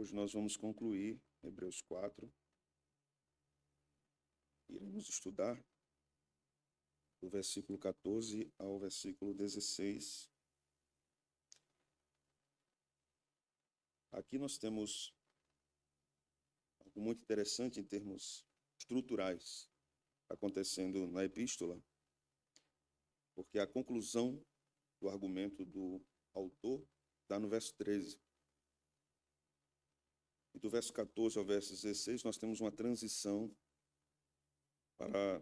Hoje nós vamos concluir Hebreus 4. Iremos estudar do versículo 14 ao versículo 16. Aqui nós temos algo muito interessante em termos estruturais acontecendo na epístola, porque a conclusão do argumento do autor está no verso 13. E do verso 14 ao verso 16, nós temos uma transição para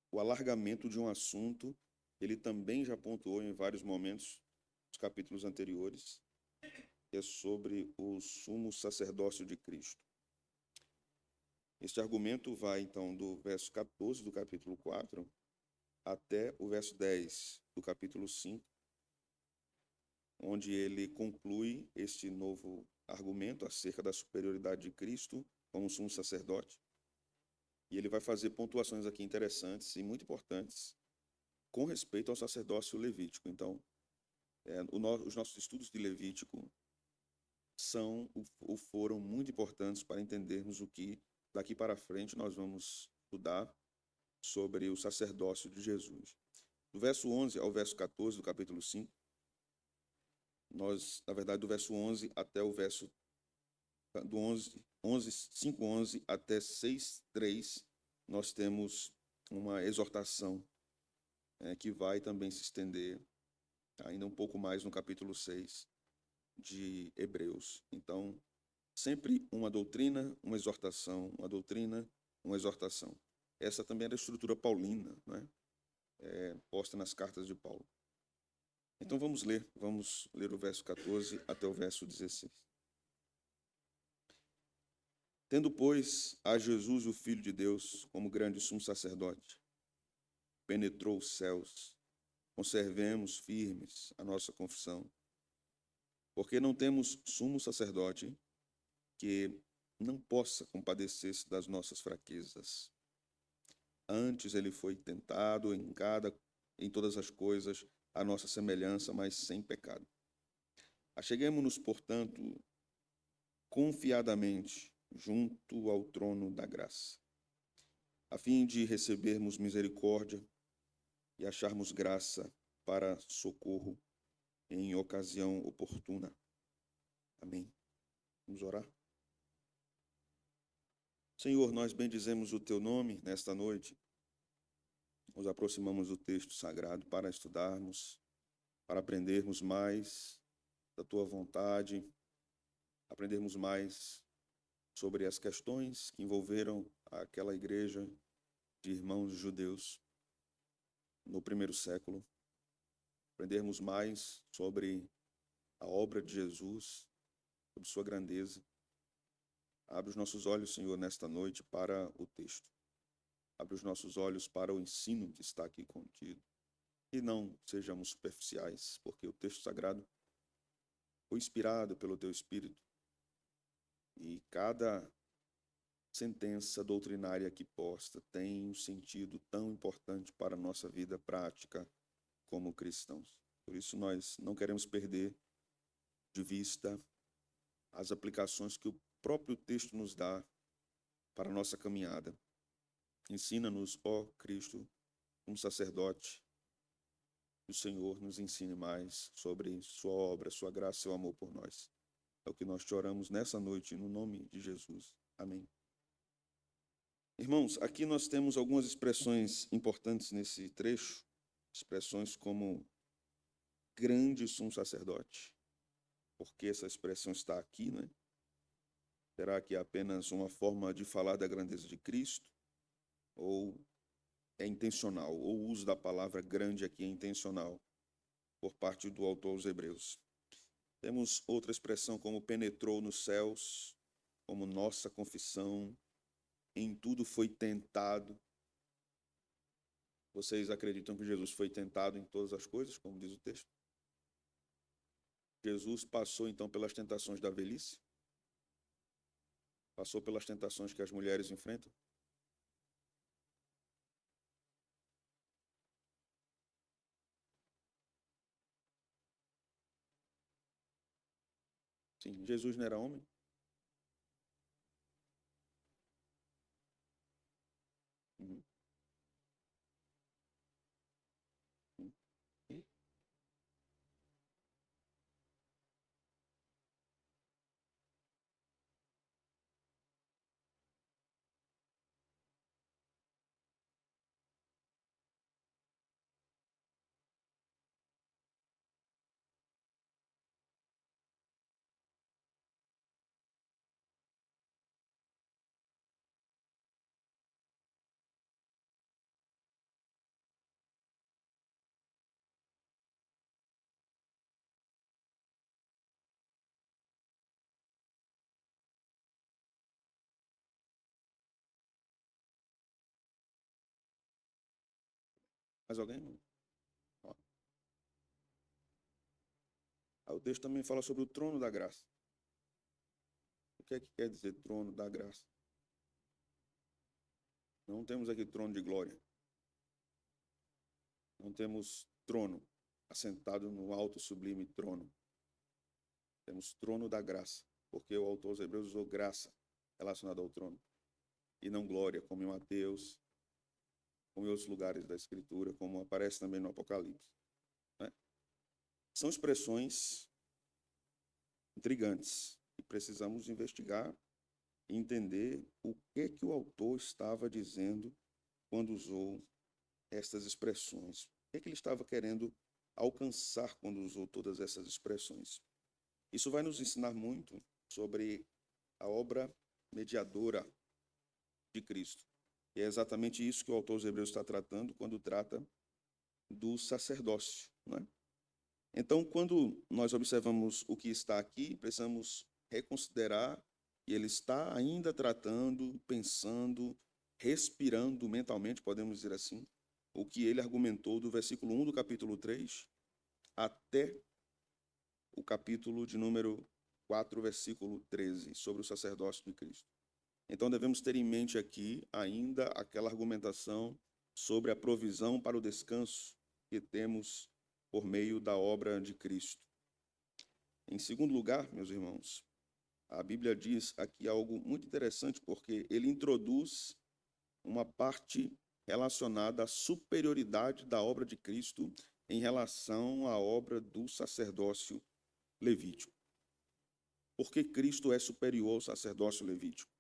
o alargamento de um assunto que ele também já pontuou em vários momentos nos capítulos anteriores, que é sobre o sumo sacerdócio de Cristo. Este argumento vai, então, do verso 14 do capítulo 4 até o verso 10 do capítulo 5, onde ele conclui este novo argumento acerca da superioridade de Cristo como sumo sacerdote. E ele vai fazer pontuações aqui interessantes e muito importantes com respeito ao sacerdócio levítico. Então, os nossos estudos de Levítico são ou foram muito importantes para entendermos o que daqui para frente nós vamos estudar sobre o sacerdócio de Jesus. Do verso 11 ao verso 14 do capítulo 5, nós, na verdade, do verso 11 até o verso do 5:11 até 6:3, nós temos uma exortação que vai também se estender ainda um pouco mais no capítulo 6 de Hebreus. Então, sempre uma doutrina, uma exortação, uma doutrina, uma exortação. Essa também era a estrutura paulina, né? Posta nas cartas de Paulo. Então vamos ler o verso 14 até o verso 16. Tendo, pois, a Jesus, o Filho de Deus, como grande sumo sacerdote, penetrou os céus, conservemos firmes a nossa confissão, porque não temos sumo sacerdote que não possa compadecer-se das nossas fraquezas. Antes ele foi tentado em todas as coisas, a nossa semelhança, mas sem pecado. Acheguemo-nos, portanto, confiadamente junto ao trono da graça, a fim de recebermos misericórdia e acharmos graça para socorro em ocasião oportuna. Amém. Vamos orar. Senhor, nós bendizemos o Teu nome nesta noite. Nos aproximamos do texto sagrado para estudarmos, para aprendermos mais da Tua vontade, aprendermos mais sobre as questões que envolveram aquela igreja de irmãos judeus no primeiro século, aprendermos mais sobre a obra de Jesus, sobre sua grandeza. Abre os nossos olhos, Senhor, nesta noite para o texto. Abre os nossos olhos para o ensino que está aqui contido. E não sejamos superficiais, porque o texto sagrado foi inspirado pelo Teu Espírito. E cada sentença doutrinária aqui posta tem um sentido tão importante para a nossa vida prática como cristãos. Por isso nós não queremos perder de vista as aplicações que o próprio texto nos dá para a nossa caminhada. Ensina-nos, ó Cristo, como sacerdote, que o Senhor nos ensine mais sobre sua obra, sua graça, seu amor por nós. É o que nós te oramos nessa noite, no nome de Jesus. Amém. Irmãos, aqui nós temos algumas expressões importantes nesse trecho, expressões como grande sumo sacerdote. Por que essa expressão está aqui, né? Será que é apenas uma forma de falar da grandeza de Cristo? Ou é intencional? Ou o uso da palavra grande aqui é intencional por parte do autor aos Hebreus? Temos outra expressão como penetrou nos céus, como nossa confissão, em tudo foi tentado. Vocês acreditam que Jesus foi tentado em todas as coisas, como diz o texto? Jesus passou então pelas tentações da velhice? Passou pelas tentações que as mulheres enfrentam? Sim, Jesus não era homem? Mais alguém, irmão? Ó. Aí o texto também fala sobre o trono da graça. O que é que quer dizer trono da graça? Não temos aqui trono de glória. Não temos trono assentado no alto sublime trono. Temos trono da graça, porque o autor aos Hebreus usou graça relacionada ao trono, e não glória, como em Mateus, como em outros lugares da Escritura, como aparece também no Apocalipse. Né? São expressões intrigantes e precisamos investigar e entender o que o autor estava dizendo quando usou estas expressões. O que ele estava querendo alcançar quando usou todas essas expressões? Isso vai nos ensinar muito sobre a obra mediadora de Cristo. E é exatamente isso que o autor aos Hebreus está tratando quando trata do sacerdócio. Não é? Então, quando nós observamos o que está aqui, precisamos reconsiderar que ele está ainda tratando, pensando, respirando mentalmente, podemos dizer assim, o que ele argumentou do versículo 1 do capítulo 3 até o capítulo de número 4, versículo 13, sobre o sacerdócio de Cristo. Então, devemos ter em mente aqui ainda aquela argumentação sobre a provisão para o descanso que temos por meio da obra de Cristo. Em segundo lugar, meus irmãos, a Bíblia diz aqui algo muito interessante, porque ele introduz uma parte relacionada à superioridade da obra de Cristo em relação à obra do sacerdócio levítico. Por que Cristo é superior ao sacerdócio levítico?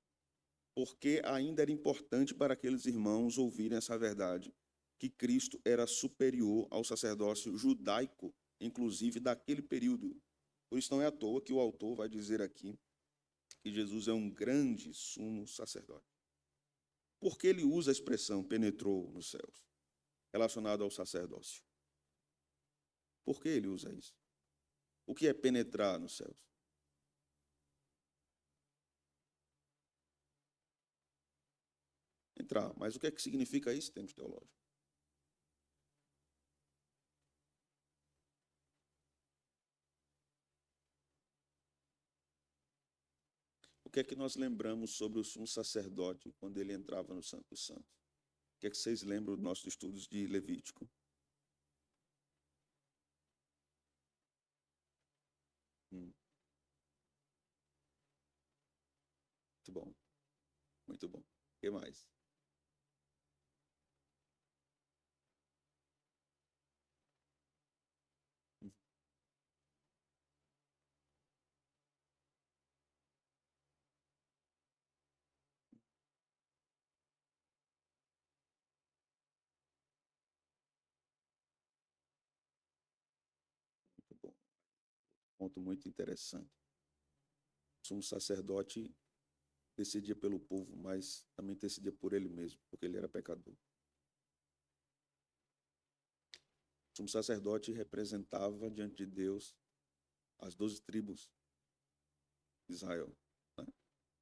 Porque ainda era importante para aqueles irmãos ouvirem essa verdade, que Cristo era superior ao sacerdócio judaico, inclusive daquele período. Por isso não é à toa que o autor vai dizer aqui que Jesus é um grande sumo sacerdote. Por que ele usa a expressão penetrou nos céus, relacionado ao sacerdócio? Por que ele usa isso? O que é penetrar nos céus? Entrar. Mas o que é que significa isso em termos teológicos? O que é que nós lembramos sobre o sumo sacerdote quando ele entrava no Santo dos Santos? O que é que vocês lembram dos nossos estudos de Levítico? Muito bom, muito bom. O que mais? Muito bom. Ponto muito interessante. O sumo sacerdote decidia pelo povo, mas também decidia por ele mesmo, porque ele era pecador. O sumo sacerdote representava diante de Deus as 12 tribos de Israel. Né?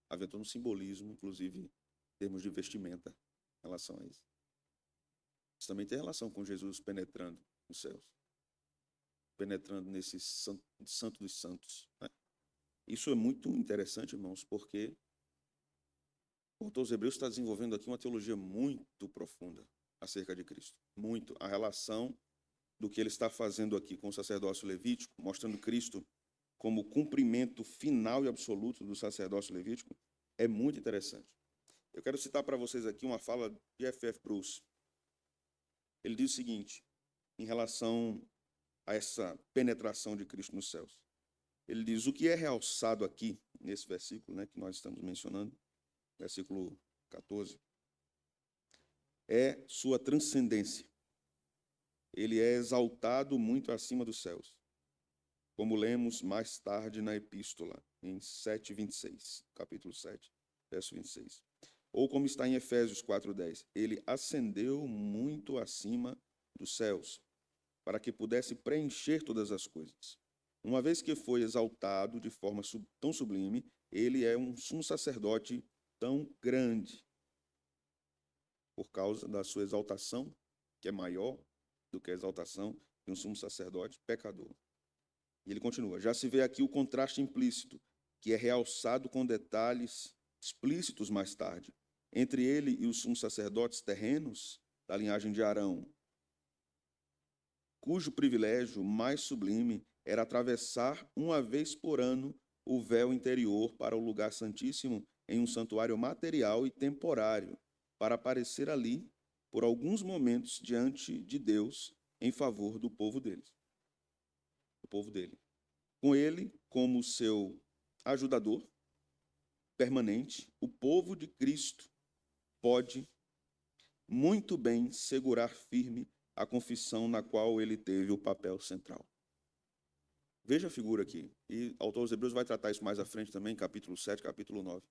Havia todo um simbolismo, inclusive em termos de vestimenta em relação a isso. Isso também tem relação com Jesus penetrando nos céus, penetrando nesse santo dos santos. Né? Isso é muito interessante, irmãos, porque o autor aos Hebreus está desenvolvendo aqui uma teologia muito profunda acerca de Cristo. Muito. A relação do que ele está fazendo aqui com o sacerdócio levítico, mostrando Cristo como o cumprimento final e absoluto do sacerdócio levítico, é muito interessante. Eu quero citar para vocês aqui uma fala de F.F. Bruce. Ele diz o seguinte, em relação a essa penetração de Cristo nos céus. Ele diz, o que é realçado aqui, nesse versículo, né, que nós estamos mencionando, versículo 14, é sua transcendência. Ele é exaltado muito acima dos céus, como lemos mais tarde na epístola, em 7:26, capítulo 7, verso 26. Ou como está em Efésios 4:10, ele ascendeu muito acima dos céus, para que pudesse preencher todas as coisas. Uma vez que foi exaltado de forma tão sublime, ele é um sumo sacerdote tão grande, por causa da sua exaltação, que é maior, do que a exaltação de um sumo sacerdote pecador. E ele continua: já se vê aqui o contraste implícito, que é realçado com detalhes explícitos mais tarde, entre ele e os sumos sacerdotes terrenos da linhagem de Arão, cujo privilégio mais sublime era atravessar uma vez por ano o véu interior para o lugar santíssimo em um santuário material e temporário, para aparecer ali por alguns momentos diante de Deus em favor do povo deles, do povo dele. Com ele como seu ajudador permanente, o povo de Cristo pode muito bem segurar firme a confissão na qual ele teve o papel central. Veja a figura aqui. E o autor aos Hebreus vai tratar isso mais à frente também, capítulo 7, capítulo 9.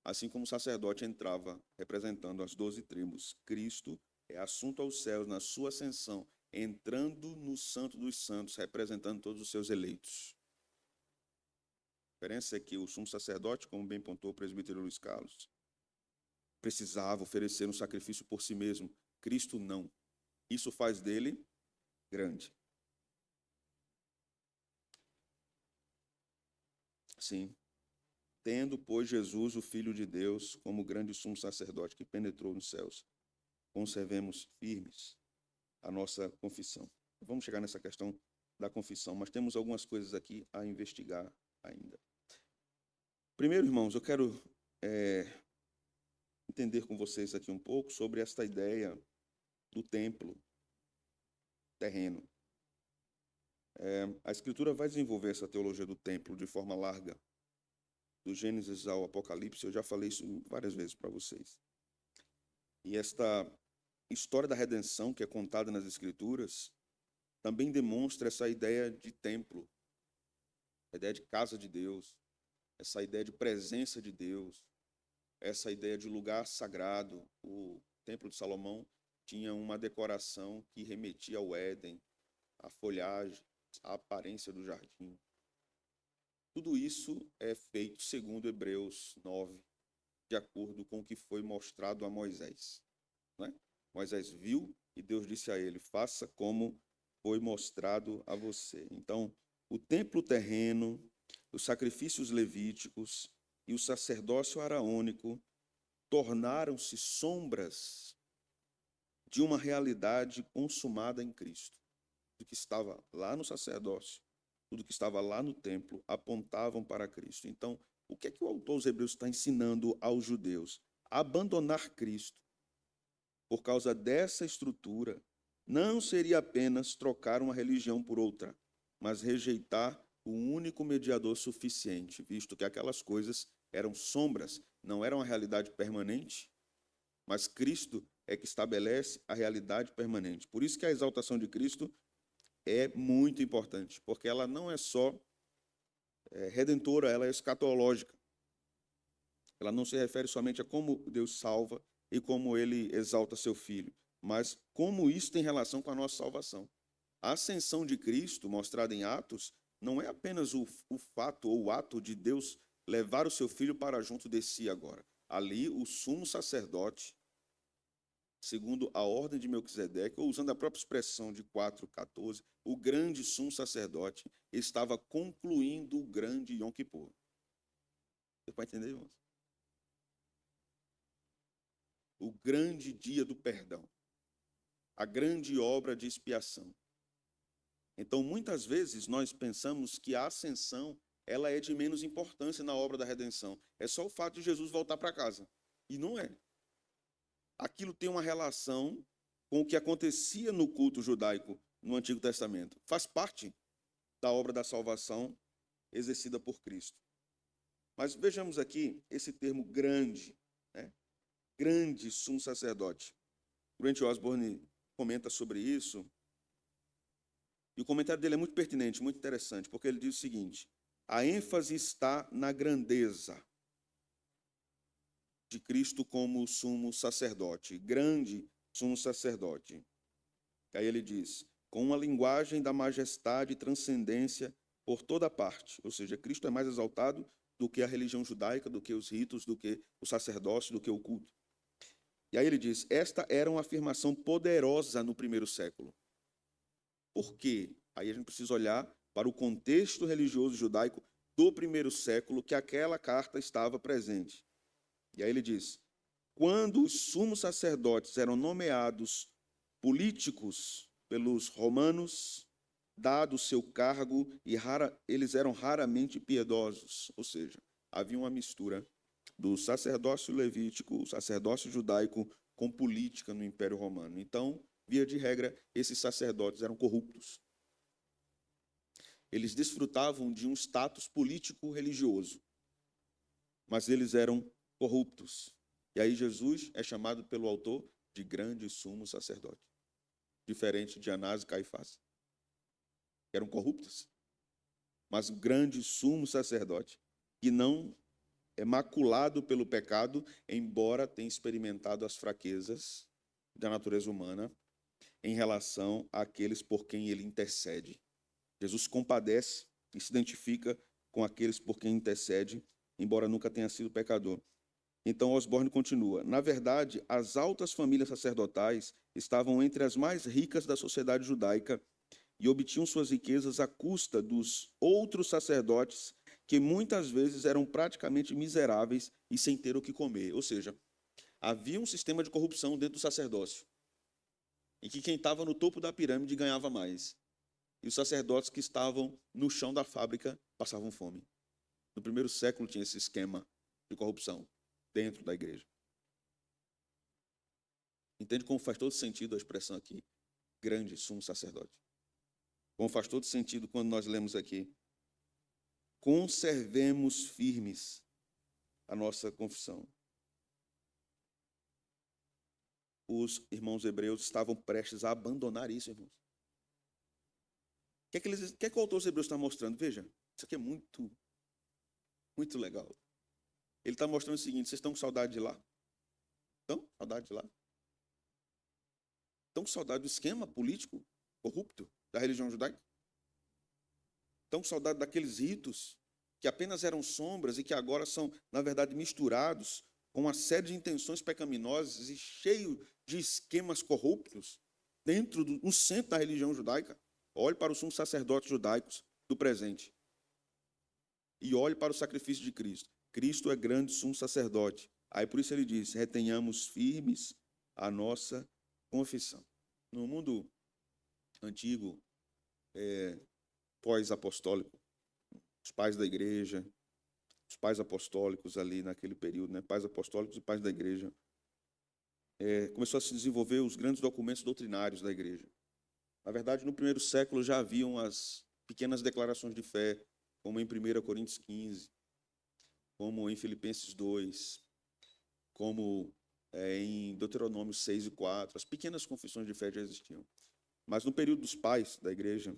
Assim como o sacerdote entrava representando as 12 tribos, Cristo é assunto aos céus na sua ascensão, entrando no Santo dos Santos, representando todos os seus eleitos. A diferença é que o sumo sacerdote, como bem pontuou o presbítero Luiz Carlos, precisava oferecer um sacrifício por si mesmo. Cristo não. Isso faz dele grande. Sim. Tendo, pois, Jesus, o Filho de Deus, como grande sumo sacerdote que penetrou nos céus, conservemos firmes a nossa confissão. Vamos chegar nessa questão da confissão, mas temos algumas coisas aqui a investigar ainda. Primeiro, irmãos, eu quero entender com vocês aqui um pouco sobre esta ideia do templo terreno. A Escritura vai desenvolver essa teologia do templo de forma larga, do Gênesis ao Apocalipse. Eu já falei isso várias vezes para vocês. E esta história da redenção que é contada nas Escrituras também demonstra essa ideia de templo, a ideia de casa de Deus, essa ideia de presença de Deus, essa ideia de lugar sagrado. O Templo de Salomão tinha uma decoração que remetia ao Éden, à folhagem, à aparência do jardim. Tudo isso é feito segundo Hebreus 9, de acordo com o que foi mostrado a Moisés. Né? Moisés viu e Deus disse a ele: faça como foi mostrado a você. Então, o templo terreno, os sacrifícios levíticos e o sacerdócio araônico tornaram-se sombras de uma realidade consumada em Cristo. Tudo que estava lá no sacerdócio, tudo que estava lá no templo, apontavam para Cristo. Então, o que é que o autor aos Hebreus está ensinando aos judeus? Abandonar Cristo por causa dessa estrutura não seria apenas trocar uma religião por outra, mas rejeitar o único mediador suficiente, visto que aquelas coisas eram sombras, não eram a realidade permanente, mas Cristo é que estabelece a realidade permanente. Por isso que a exaltação de Cristo é muito importante, porque ela não é só redentora, ela é escatológica. Ela não se refere somente a como Deus salva e como ele exalta seu Filho, mas como isso tem relação com a nossa salvação. A ascensão de Cristo, mostrada em Atos, não é apenas o fato ou o ato de Deus levar o seu Filho para junto de si agora. Ali, o sumo sacerdote, segundo a ordem de Melquisedeque, ou usando a própria expressão de 4:14, o grande sumo sacerdote estava concluindo o grande Yom Kippur. Você pode entender, irmãos? O grande dia do perdão, a grande obra de expiação. Então, muitas vezes, nós pensamos que a ascensão ela é de menos importância na obra da redenção. É só o fato de Jesus voltar para casa. E não é. Aquilo tem uma relação com o que acontecia no culto judaico no Antigo Testamento. Faz parte da obra da salvação exercida por Cristo. Mas vejamos aqui esse termo grande, né? Grande sumo sacerdote. Grant Osborne comenta sobre isso, e o comentário dele é muito pertinente, muito interessante, porque ele diz o seguinte: a ênfase está na grandeza de Cristo como sumo sacerdote, grande sumo sacerdote. Aí ele diz, com uma linguagem da majestade e transcendência por toda parte, ou seja, Cristo é mais exaltado do que a religião judaica, do que os ritos, do que o sacerdócio, do que o culto. E aí ele diz, esta era uma afirmação poderosa no primeiro século. Por quê? Aí a gente precisa olhar para o contexto religioso judaico do primeiro século que aquela carta estava presente. E aí ele diz: quando os sumos sacerdotes eram nomeados políticos pelos romanos, dado seu cargo, eles eram raramente piedosos, ou seja, havia uma mistura do sacerdócio levítico, o sacerdócio judaico, com política no Império Romano. Então, via de regra, esses sacerdotes eram corruptos. Eles desfrutavam de um status político-religioso, mas eles eram corruptos. E aí Jesus é chamado pelo autor de grande sumo sacerdote, diferente de Anás e Caifás, que eram corruptos, mas o grande sumo sacerdote, que não é maculado pelo pecado, embora tenha experimentado as fraquezas da natureza humana em relação àqueles por quem ele intercede. Jesus compadece e se identifica com aqueles por quem intercede, embora nunca tenha sido pecador. Então Osborne continua: na verdade, as altas famílias sacerdotais estavam entre as mais ricas da sociedade judaica e obtinham suas riquezas à custa dos outros sacerdotes, que muitas vezes eram praticamente miseráveis e sem ter o que comer. Ou seja, havia um sistema de corrupção dentro do sacerdócio, em que quem estava no topo da pirâmide ganhava mais, e os sacerdotes que estavam no chão da fábrica passavam fome. No primeiro século tinha esse esquema de corrupção dentro da igreja. Entende como faz todo sentido a expressão aqui? Grande sumo sacerdote. Como faz todo sentido quando nós lemos aqui: conservemos firmes a nossa confissão. Os irmãos hebreus estavam prestes a abandonar isso, irmãos. O que é que o autor dos hebreus está mostrando? Veja, isso aqui é muito, muito legal. Ele está mostrando o seguinte: vocês estão com saudade de lá? Estão com saudade de lá? Estão com saudade do esquema político corrupto da religião judaica? Estão com saudade daqueles ritos que apenas eram sombras e que agora são, na verdade, misturados com uma série de intenções pecaminosas e cheio de esquemas corruptos no centro da religião judaica? Olhe para os sumos sacerdotes judaicos do presente e olhe para o sacrifício de Cristo. Cristo é grande sumo sacerdote. Aí por isso ele diz: retenhamos firmes a nossa confissão. No mundo antigo, pós-apostólico, os pais da igreja, os pais apostólicos ali naquele período, né? Pais apostólicos e pais da igreja, começou a se desenvolver os grandes documentos doutrinários da igreja. Na verdade, no primeiro século já haviam as pequenas declarações de fé, como em 1 Coríntios 15, como em Filipenses 2, como em Deuteronômio 6 e 4. As pequenas confissões de fé já existiam. Mas no período dos pais da igreja,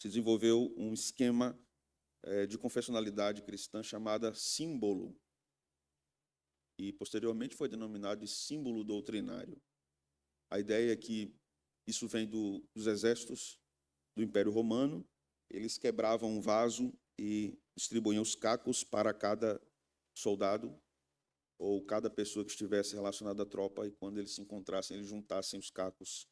se desenvolveu um esquema de confessionalidade cristã chamada símbolo, e posteriormente foi denominado de símbolo doutrinário. A ideia é que isso vem dos exércitos do Império Romano. Eles quebravam um vaso e distribuíam os cacos para cada soldado ou cada pessoa que estivesse relacionada à tropa, e quando eles se encontrassem, eles juntassem os cacos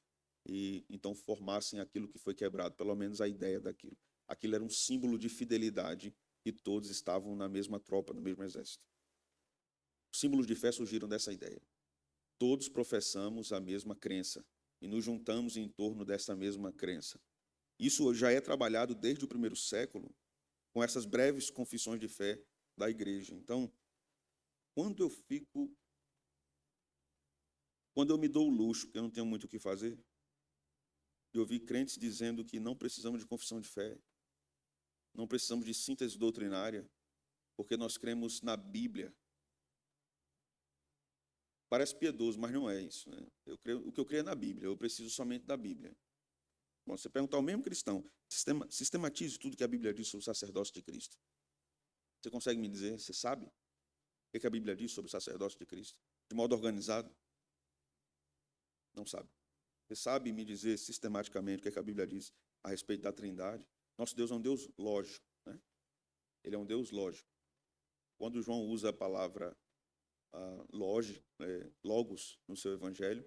e então formassem aquilo que foi quebrado, pelo menos a ideia daquilo. Aquilo era um símbolo de fidelidade e todos estavam na mesma tropa, no mesmo exército. Os símbolos de fé surgiram dessa ideia. Todos professamos a mesma crença e nos juntamos em torno dessa mesma crença. Isso já é trabalhado desde o primeiro século com essas breves confissões de fé da igreja. Então, quando eu me dou o luxo, que eu não tenho muito o que fazer, de ouvir crentes dizendo que não precisamos de confissão de fé, não precisamos de síntese doutrinária, porque nós cremos na Bíblia. Parece piedoso, mas não é isso, né? O que eu creio é na Bíblia, eu preciso somente da Bíblia. Bom, você perguntar ao mesmo cristão, sistematize tudo que a Bíblia diz sobre o sacerdócio de Cristo. Você consegue me dizer, você sabe o que a Bíblia diz sobre o sacerdócio de Cristo? De modo organizado? Não sabe. Você sabe me dizer sistematicamente o que a Bíblia diz a respeito da Trindade? Nosso Deus é um Deus lógico, né? Ele é um Deus lógico. Quando João usa a palavra logos no seu evangelho,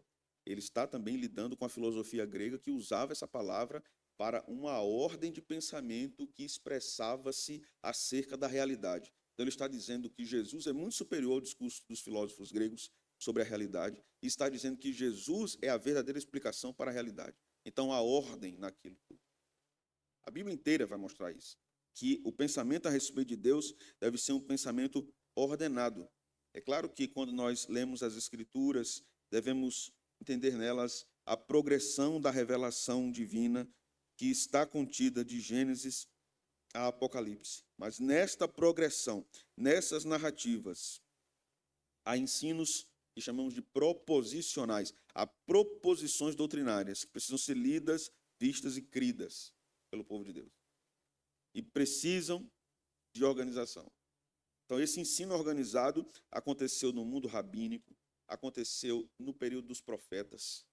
ele está também lidando com a filosofia grega que usava essa palavra para uma ordem de pensamento que expressava-se acerca da realidade. Então, ele está dizendo que Jesus é muito superior ao discurso dos filósofos gregos sobre a realidade e está dizendo que Jesus é a verdadeira explicação para a realidade. Então, há ordem naquilo tudo. A Bíblia inteira vai mostrar isso, que o pensamento a respeito de Deus deve ser um pensamento ordenado. É claro que quando nós lemos as Escrituras, devemos entender nelas a progressão da revelação divina que está contida de Gênesis a Apocalipse. Mas nesta progressão, nessas narrativas, há ensinos que chamamos de proposicionais, há proposições doutrinárias que precisam ser lidas, vistas e cridas pelo povo de Deus. E precisam de organização. Então, esse ensino organizado aconteceu no mundo rabínico, aconteceu no período dos profetas,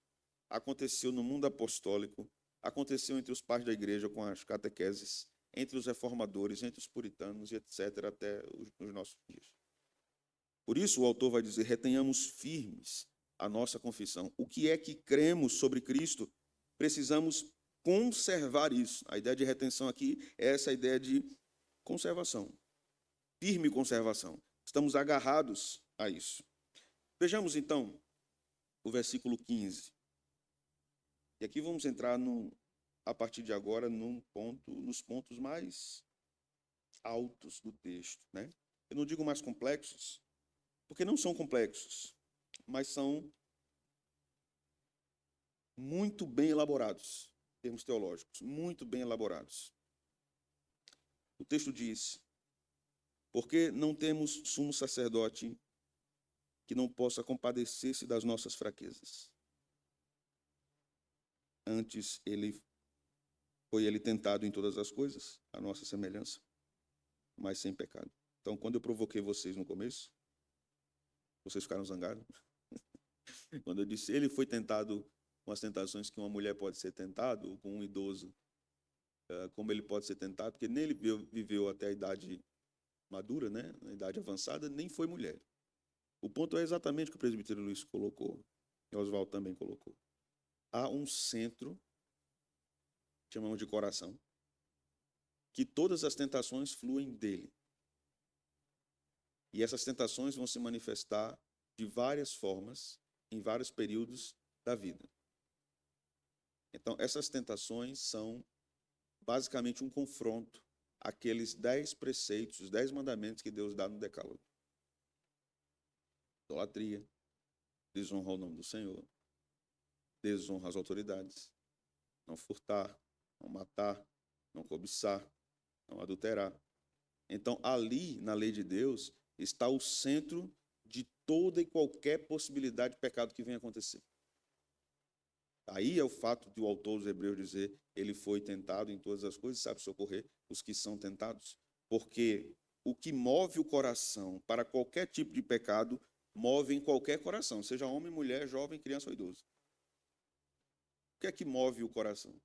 aconteceu no mundo apostólico, aconteceu entre os pais da igreja com as catequeses, entre os reformadores, entre os puritanos e etc., até os nossos dias. Por isso, o autor vai dizer, retenhamos firmes a nossa confissão. O que é que cremos sobre Cristo? Precisamos conservar isso. A ideia de retenção aqui é essa ideia de conservação. Firme conservação. Estamos agarrados a isso. Vejamos, então, o versículo 15. E aqui vamos entrar, a partir de agora, nos pontos mais altos do texto, né? Eu não digo mais complexos, porque não são complexos, mas são muito bem elaborados, em termos teológicos, muito bem elaborados. O texto diz, porque não temos sumo sacerdote que não possa compadecer-se das nossas fraquezas. Antes, foi ele tentado em todas as coisas, a nossa semelhança, mas sem pecado. Então, quando eu provoquei vocês no começo, vocês ficaram zangados? Quando eu disse, ele foi tentado com as tentações que uma mulher pode ser tentado, ou com um idoso, como ele pode ser tentado, porque nem ele viveu até a idade madura, né? Na idade avançada, nem foi mulher. O ponto é exatamente o que o presbítero Luiz colocou, e Oswaldo também colocou. Há um centro, chamamos de coração, que todas as tentações fluem dele. E essas tentações vão se manifestar de várias formas, em vários períodos da vida. Então, essas tentações são basicamente um confronto àqueles 10 preceitos, os 10 mandamentos que Deus dá no Decálogo. Idolatria, desonra ao nome do Senhor, desonra as autoridades, não furtar, não matar, não cobiçar, não adulterar. Então, ali, na lei de Deus, está o centro de toda e qualquer possibilidade de pecado que venha acontecer. Aí é o fato de o autor dos Hebreus dizer, ele foi tentado em todas as coisas, sabe socorrer os que são tentados. Porque o que move o coração para qualquer tipo de pecado, move em qualquer coração, seja homem, mulher, jovem, criança ou idoso. O que é que move o coração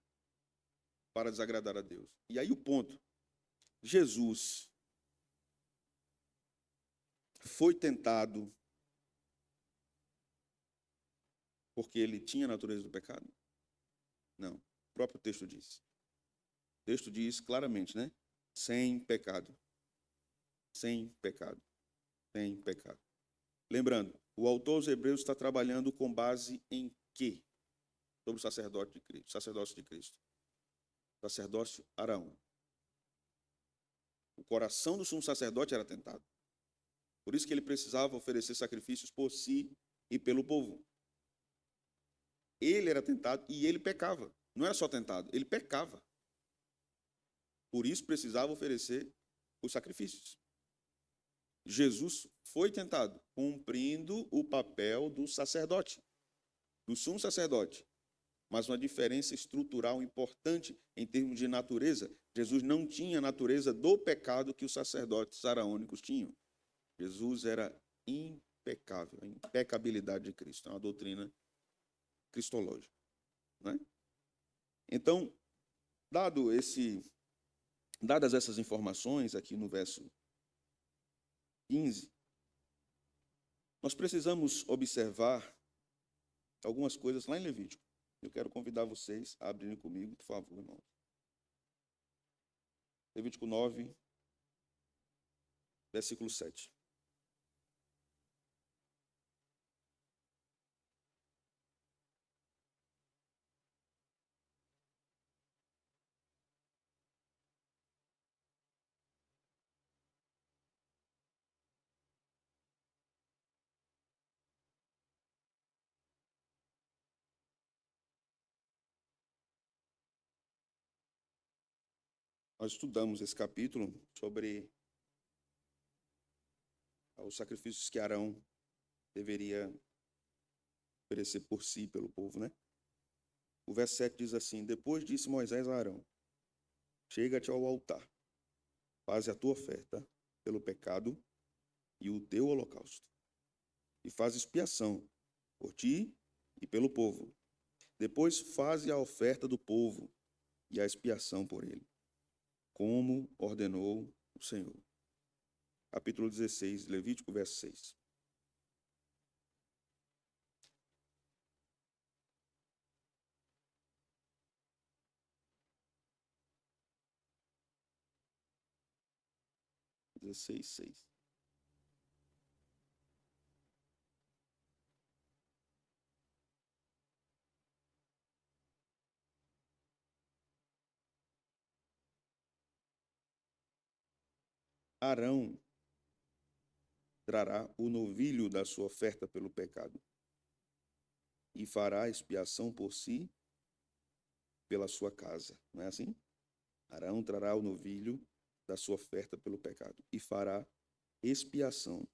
para desagradar a Deus? E aí o ponto, Jesus foi tentado porque ele tinha a natureza do pecado? Não, o próprio texto diz. O texto diz claramente, né? Sem pecado. Sem pecado. Sem pecado. Lembrando, o autor dos Hebreus está trabalhando com base em quê? Sobre o sacerdote de Cristo, sacerdócio de Cristo. Sacerdócio Arão. O coração do sumo sacerdote era tentado. Por isso que ele precisava oferecer sacrifícios por si e pelo povo. Ele era tentado e ele pecava. Não era só tentado, ele pecava. Por isso precisava oferecer os sacrifícios. Jesus foi tentado, cumprindo o papel do sacerdote, do sumo sacerdote. Mas uma diferença estrutural importante em termos de natureza. Jesus não tinha a natureza do pecado que os sacerdotes araônicos tinham. Jesus era impecável, a impecabilidade de Cristo. É uma doutrina cristológica, né? Então, dadas essas informações aqui no verso 15, nós precisamos observar algumas coisas lá em Levítico. Eu quero convidar vocês a abrirem comigo, por favor, irmãos. Levítico 9, versículo 7. Nós estudamos esse capítulo sobre os sacrifícios que Arão deveria oferecer por si, pelo povo, né? O verso 7 diz assim: Depois disse Moisés a Arão: Chega-te ao altar, faze a tua oferta pelo pecado e o teu holocausto, e faz expiação por ti e pelo povo. Depois faze a oferta do povo e a expiação por ele, como ordenou o Senhor. Capítulo 16, Levítico, verso 6. Arão trará o novilho da sua oferta pelo pecado e fará expiação por si pela sua casa. Não é assim? Arão trará o novilho da sua oferta pelo pecado e fará expiação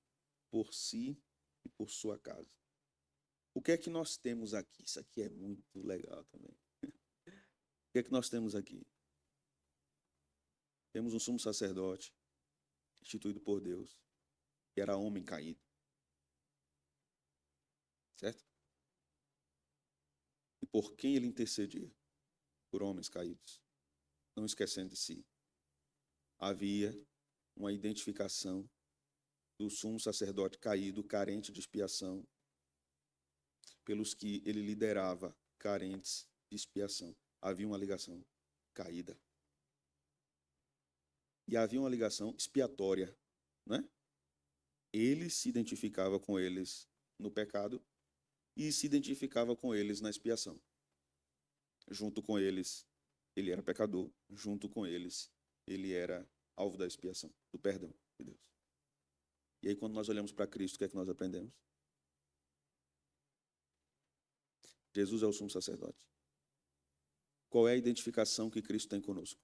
por si e por sua casa. O que é que nós temos aqui? Isso aqui é muito legal também. O que é que nós temos aqui? Temos um sumo sacerdote instituído por Deus, que era homem caído. Certo? E por quem ele intercedia? Por homens caídos. Não esquecendo de si. Havia uma identificação do sumo sacerdote caído, carente de expiação, pelos que ele liderava, carentes de expiação. Havia uma ligação caída. E havia uma ligação expiatória, né? Ele se identificava com eles no pecado e se identificava com eles na expiação. Junto com eles, ele era pecador. Junto com eles, ele era alvo da expiação, do perdão de Deus. E aí, quando nós olhamos para Cristo, o que é que nós aprendemos? Jesus é o sumo sacerdote. Qual é a identificação que Cristo tem conosco?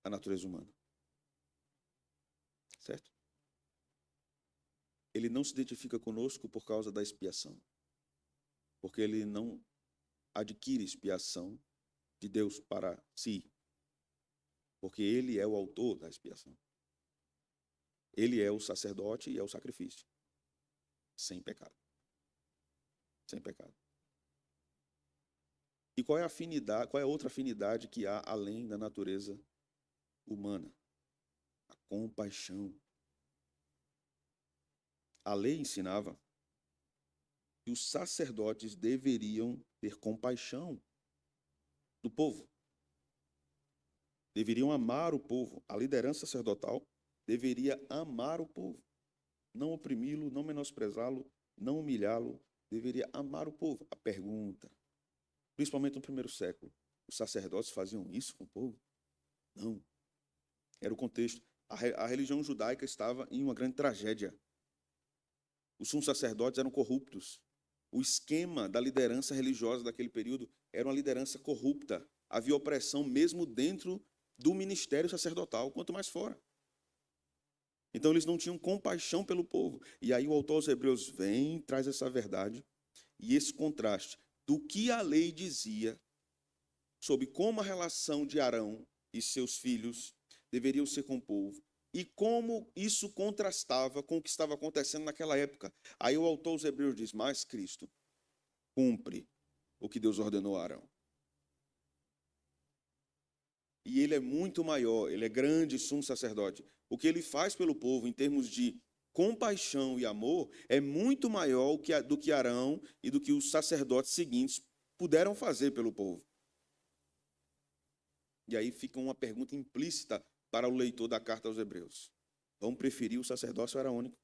A natureza humana. Certo? Ele não se identifica conosco por causa da expiação. Porque ele não adquire expiação de Deus para si. Porque ele é o autor da expiação. Ele é o sacerdote e é o sacrifício. Sem pecado. Sem pecado. E qual é a afinidade, qual é a outra afinidade que há além da natureza humana? A compaixão. A lei ensinava que os sacerdotes deveriam ter compaixão do povo. Deveriam amar o povo. A liderança sacerdotal deveria amar o povo. Não oprimi-lo, não menosprezá-lo, não humilhá-lo. Deveria amar o povo. A pergunta, principalmente no primeiro século, os sacerdotes faziam isso com o povo? Não. Era o contexto. A religião judaica estava em uma grande tragédia. Os sumos sacerdotes eram corruptos. O esquema da liderança religiosa daquele período era uma liderança corrupta. Havia opressão mesmo dentro do ministério sacerdotal, quanto mais fora. Então eles não tinham compaixão pelo povo. E aí o autor aos Hebreus vem e traz essa verdade e esse contraste do que a lei dizia sobre como a relação de Arão e seus filhos deveriam ser com o povo e como isso contrastava com o que estava acontecendo naquela época. Aí o autor aos Hebreus diz, mas Cristo cumpre o que Deus ordenou a Arão. E ele é muito maior, ele é grande sumo sacerdote. O que ele faz pelo povo em termos de compaixão e amor é muito maior do que Arão e do que os sacerdotes seguintes puderam fazer pelo povo. E aí fica uma pergunta implícita para o leitor da carta aos Hebreus. Vamos preferir o sacerdócio araônico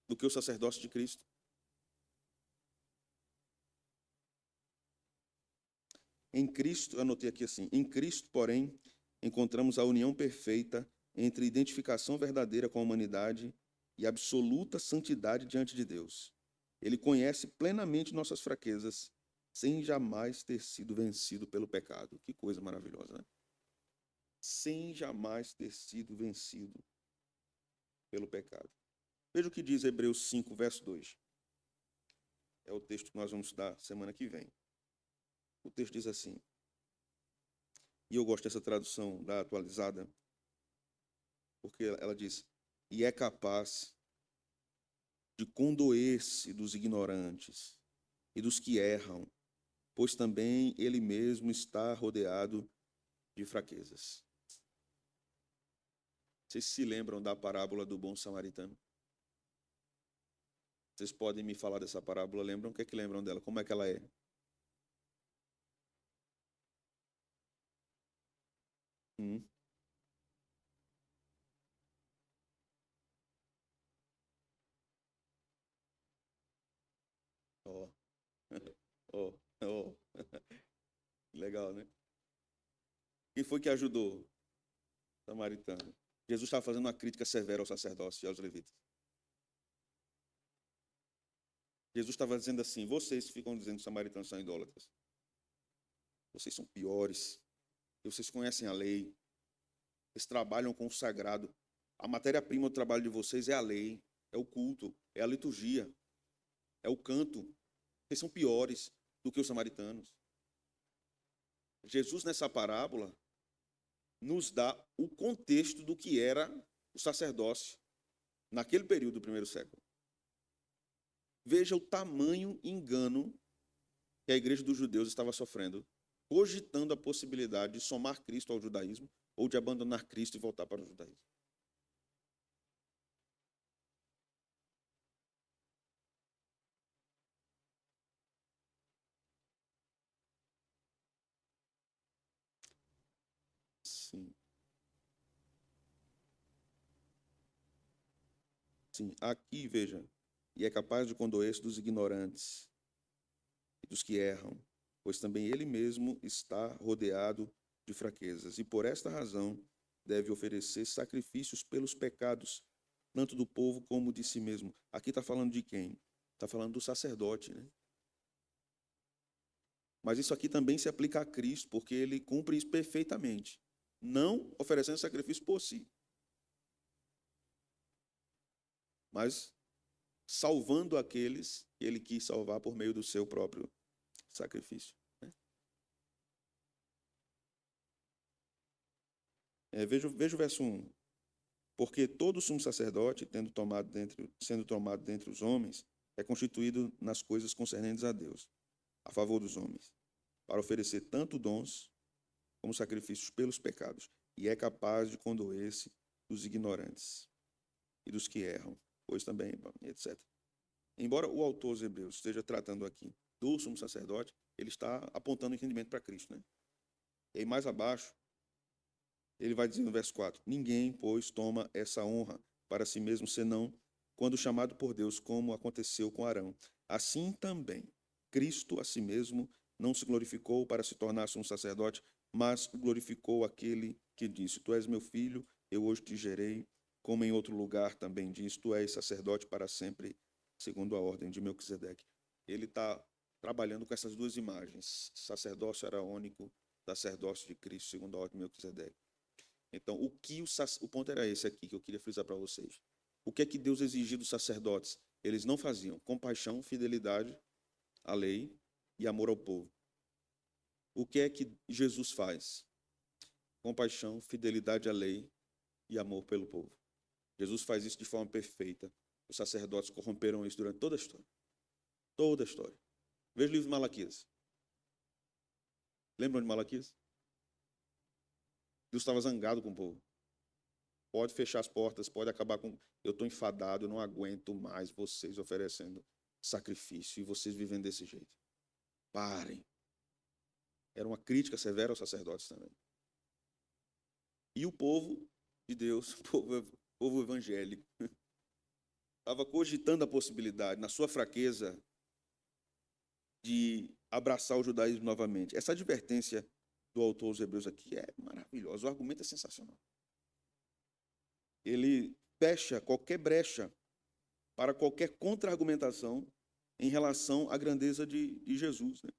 do que o sacerdócio de Cristo? Em Cristo, eu anotei aqui assim, em Cristo, porém, encontramos a união perfeita entre identificação verdadeira com a humanidade e absoluta santidade diante de Deus. Ele conhece plenamente nossas fraquezas, sem jamais ter sido vencido pelo pecado. Que coisa maravilhosa, né? Sem jamais ter sido vencido pelo pecado. Veja o que diz Hebreus 5, verso 2. É o texto que nós vamos estudar semana que vem. O texto diz assim, e eu gosto dessa tradução da atualizada, porque ela diz, e é capaz de condoer-se dos ignorantes e dos que erram, pois também ele mesmo está rodeado de fraquezas. Vocês se lembram da parábola do bom samaritano? Vocês podem me falar dessa parábola? Lembram? O que é que lembram dela? Como é que ela é? Hum. Ó, ó, ó. Legal, né? Quem foi que ajudou o samaritano? Jesus estava fazendo uma crítica severa ao sacerdócio e aos levitas. Jesus estava dizendo assim, vocês que ficam dizendo que os samaritanos são idólatras, vocês são piores, vocês conhecem a lei, vocês trabalham com o sagrado. A matéria-prima do trabalho de vocês é a lei, é o culto, é a liturgia, é o canto. Vocês são piores do que os samaritanos. Jesus, nessa parábola, nos dá o contexto do que era o sacerdócio naquele período do primeiro século. Veja o tamanho engano que a igreja dos judeus estava sofrendo, cogitando a possibilidade de somar Cristo ao judaísmo ou de abandonar Cristo e voltar para o judaísmo. Sim, sim. Aqui, veja, e é capaz de condoer-se dos ignorantes e dos que erram, pois também ele mesmo está rodeado de fraquezas. E por esta razão deve oferecer sacrifícios pelos pecados, tanto do povo como de si mesmo. Aqui está falando de quem? Está falando do sacerdote, né? Mas isso aqui também se aplica a Cristo, porque ele cumpre isso perfeitamente, não oferecendo sacrifício por si, mas salvando aqueles que ele quis salvar por meio do seu próprio sacrifício. Veja o verso 1. Porque todo sumo sacerdote, sendo tomado dentre os homens, é constituído nas coisas concernentes a Deus, a favor dos homens, para oferecer tanto dons como sacrifícios pelos pecados, e é capaz de condoer-se dos ignorantes e dos que erram, pois também, etc. Embora o autor aos Hebreus esteja tratando aqui do sumo sacerdote, ele está apontando o entendimento para Cristo, né? E aí mais abaixo, ele vai dizer no verso 4, ninguém, pois, toma essa honra para si mesmo, senão quando chamado por Deus, como aconteceu com Arão. Assim também, Cristo a si mesmo não se glorificou para se tornar um sacerdote, mas glorificou aquele que disse, tu és meu filho, eu hoje te gerei, como em outro lugar também diz, tu és sacerdote para sempre, segundo a ordem de Melquisedeque. Ele está trabalhando com essas duas imagens, sacerdócio araônico, sacerdócio de Cristo, segundo a ordem de Melquisedeque. Então, o ponto era esse aqui que eu queria frisar para vocês. O que é que Deus exigia dos sacerdotes? Eles não faziam compaixão, fidelidade à lei e amor ao povo. O que é que Jesus faz? Compaixão, fidelidade à lei e amor pelo povo. Jesus faz isso de forma perfeita. Os sacerdotes corromperam isso durante toda a história. Toda a história. Veja o livro de Malaquias. Lembram de Malaquias? Deus estava zangado com o povo. Pode fechar as portas, pode acabar com... Eu estou enfadado, eu não aguento mais vocês oferecendo sacrifício e vocês vivendo desse jeito. Parem. Era uma crítica severa aos sacerdotes também. E o povo de Deus, o povo evangélico, estava cogitando a possibilidade, na sua fraqueza, de abraçar o judaísmo novamente. Essa advertência do autor aos Hebreus aqui é maravilhosa, o argumento é sensacional. Ele fecha qualquer brecha para qualquer contra-argumentação em relação à grandeza de Jesus, né?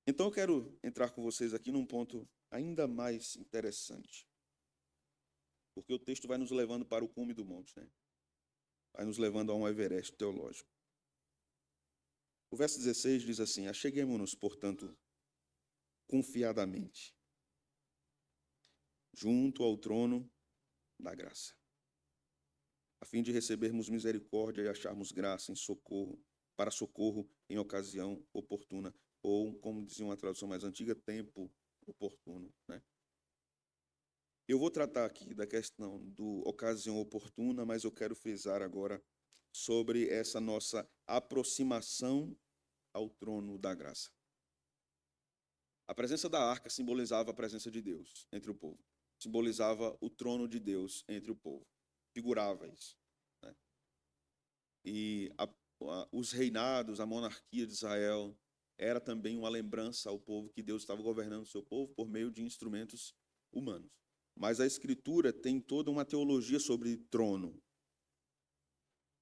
Então eu quero entrar com vocês aqui num ponto ainda mais interessante, porque o texto vai nos levando para o cume do monte, né? Vai nos levando a um Everest teológico. O verso 16 diz assim: acheguemo-nos, portanto, confiadamente, junto ao trono da graça, a fim de recebermos misericórdia e acharmos graça em socorro, para socorro em ocasião oportuna, ou, como dizia uma tradução mais antiga, tempo oportuno, né? Eu vou tratar aqui da questão do ocasião oportuna, mas eu quero frisar agora sobre essa nossa aproximação ao trono da graça. A presença da arca simbolizava a presença de Deus entre o povo. Simbolizava o trono de Deus entre o povo. Figurava isso, né? E os reinados, a monarquia de Israel, era também uma lembrança ao povo que Deus estava governando o seu povo por meio de instrumentos humanos. Mas a Escritura tem toda uma teologia sobre trono.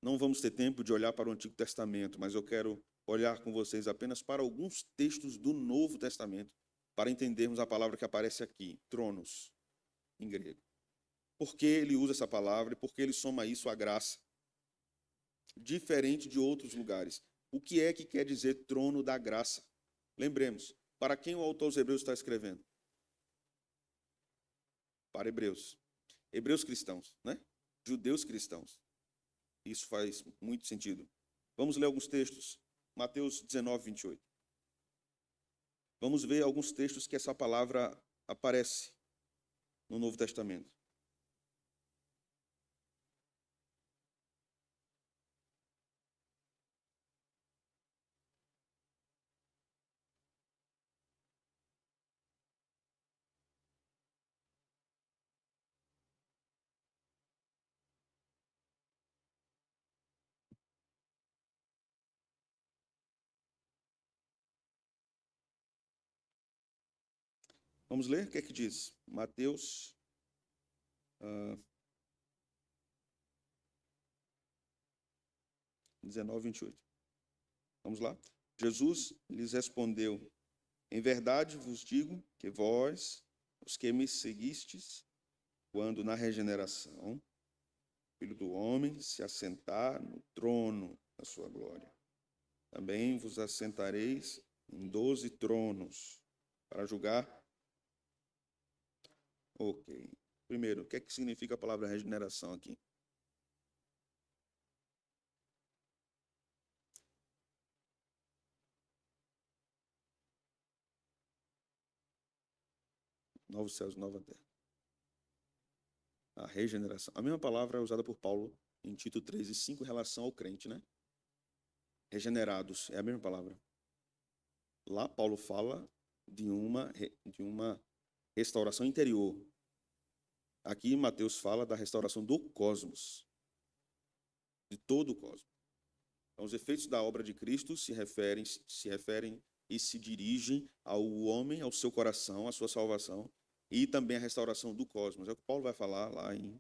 Não vamos ter tempo de olhar para o Antigo Testamento, mas eu quero olhar com vocês apenas para alguns textos do Novo Testamento, para entendermos a palavra que aparece aqui, tronos, em grego. Por que ele usa essa palavra e por que ele soma isso à graça? Diferente de outros lugares. O que é que quer dizer trono da graça? Lembremos, para quem o autor aos Hebreus está escrevendo? Para hebreus. Hebreus cristãos, né? Judeus cristãos. Isso faz muito sentido. Vamos ler alguns textos. Mateus 19, 28. Vamos ver alguns textos que essa palavra aparece no Novo Testamento. Vamos ler? O que é que diz? Mateus 19, 28. Vamos lá? Jesus lhes respondeu: em verdade vos digo que vós, os que me seguistes, quando na regeneração, o Filho do Homem se assentar no trono da sua glória, também vos assentareis em 12 tronos para julgar. Ok. Primeiro, o que é que significa a palavra regeneração aqui? Novos céus, nova terra. A regeneração. A mesma palavra é usada por Paulo em Tito 3:5 em relação ao crente, né? Regenerados, é a mesma palavra. Lá Paulo fala de uma restauração interior. Aqui Mateus fala da restauração do cosmos, de todo o cosmos. Então, os efeitos da obra de Cristo se referem e se dirigem ao homem, ao seu coração, à sua salvação, e também à restauração do cosmos. É o que Paulo vai falar lá em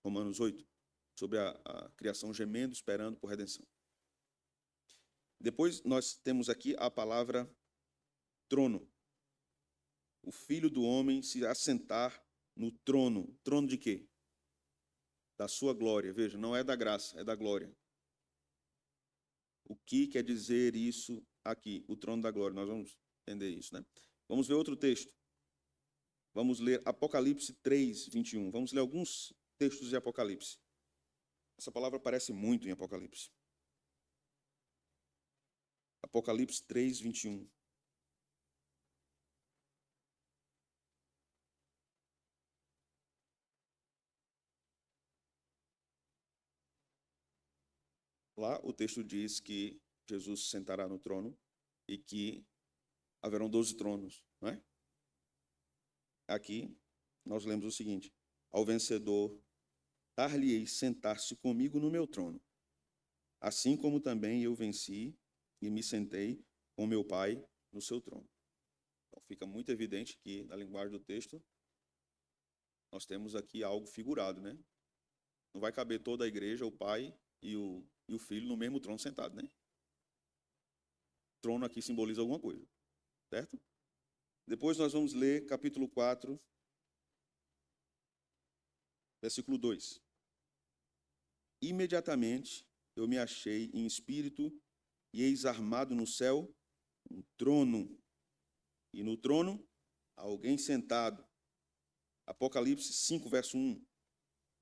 Romanos 8, sobre a criação gemendo, esperando por redenção. Depois nós temos aqui a palavra trono. O Filho do Homem se assentar no trono. Trono de quê? Da sua glória. Veja, não é da graça, é da glória. O que quer dizer isso aqui? O trono da glória. Nós vamos entender isso, né? Vamos ver outro texto. Vamos ler Apocalipse 3, 21. Vamos ler alguns textos de Apocalipse. Essa palavra aparece muito em Apocalipse. Apocalipse 3, 21. Lá o texto diz que Jesus se sentará no trono e que haverão 12 tronos, não é? Aqui nós lemos o seguinte: ao vencedor dar-lhe-ei sentar-se comigo no meu trono, assim como também eu venci e me sentei com meu Pai no seu trono. Então fica muito evidente que na linguagem do texto nós temos aqui algo figurado, né? Não vai caber toda a igreja, o pai e o filho no mesmo trono sentado, né? Trono aqui simboliza alguma coisa, certo? Depois nós vamos ler capítulo 4, versículo 2. Imediatamente eu me achei em espírito e eis armado no céu um trono, e no trono alguém sentado. Apocalipse 5, verso 1.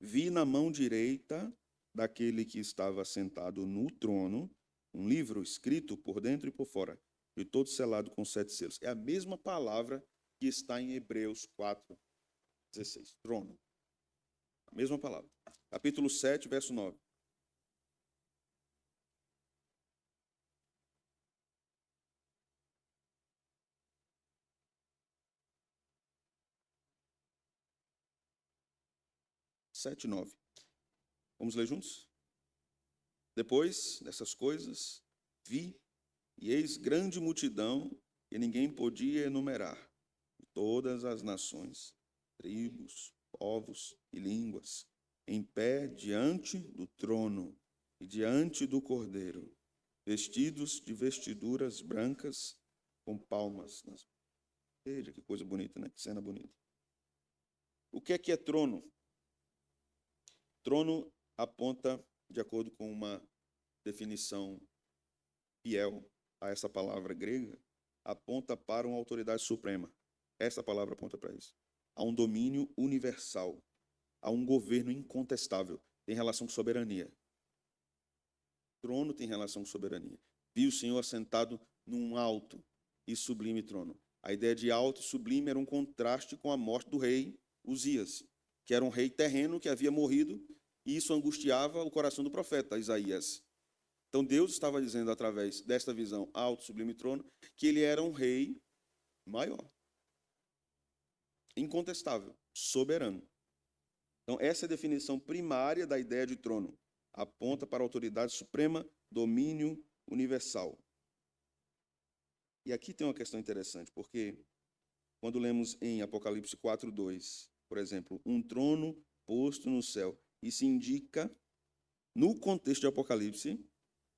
Vi na mão direita daquele que estava sentado no trono um livro escrito por dentro e por fora, e todo selado com 7 selos. É a mesma palavra que está em Hebreus 4:16. Trono. A mesma palavra. Capítulo 7, verso 9. Sete, 9. Vamos ler juntos? Depois dessas coisas, vi, e eis grande multidão, que ninguém podia enumerar, de todas as nações, tribos, povos e línguas, em pé diante do trono e diante do Cordeiro, vestidos de vestiduras brancas, com palmas nas mãos. Veja que coisa bonita, né? Que cena bonita. O que é trono? Trono aponta, de acordo com uma definição fiel a essa palavra grega, aponta para uma autoridade suprema. Essa palavra aponta para isso. A um domínio universal, a um governo incontestável. Tem relação com soberania. Trono tem relação com soberania. Vi o Senhor assentado num alto e sublime trono. A ideia de alto e sublime era um contraste com a morte do rei Uzias, que era um rei terreno que havia morrido, e isso angustiava o coração do profeta Isaías. Então Deus estava dizendo, através desta visão alto, sublime trono, que ele era um rei maior, incontestável, soberano. Então essa é a definição primária da ideia de trono. Aponta para a autoridade suprema, domínio universal. E aqui tem uma questão interessante, porque quando lemos em Apocalipse 4:2, por exemplo, um trono posto no céu, isso indica, no contexto de Apocalipse,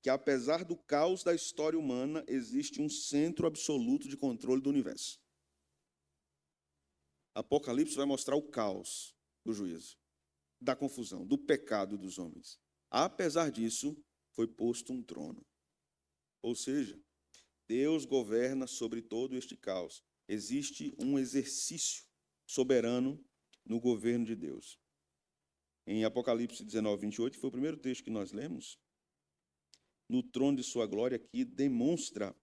que apesar do caos da história humana, existe um centro absoluto de controle do universo. Apocalipse vai mostrar o caos do juízo, da confusão, do pecado dos homens. Apesar disso, foi posto um trono. Ou seja, Deus governa sobre todo este caos. Existe um exercício soberano no governo de Deus. Em Apocalipse 19:28, foi o primeiro texto que nós lemos, no trono de sua glória, que demonstra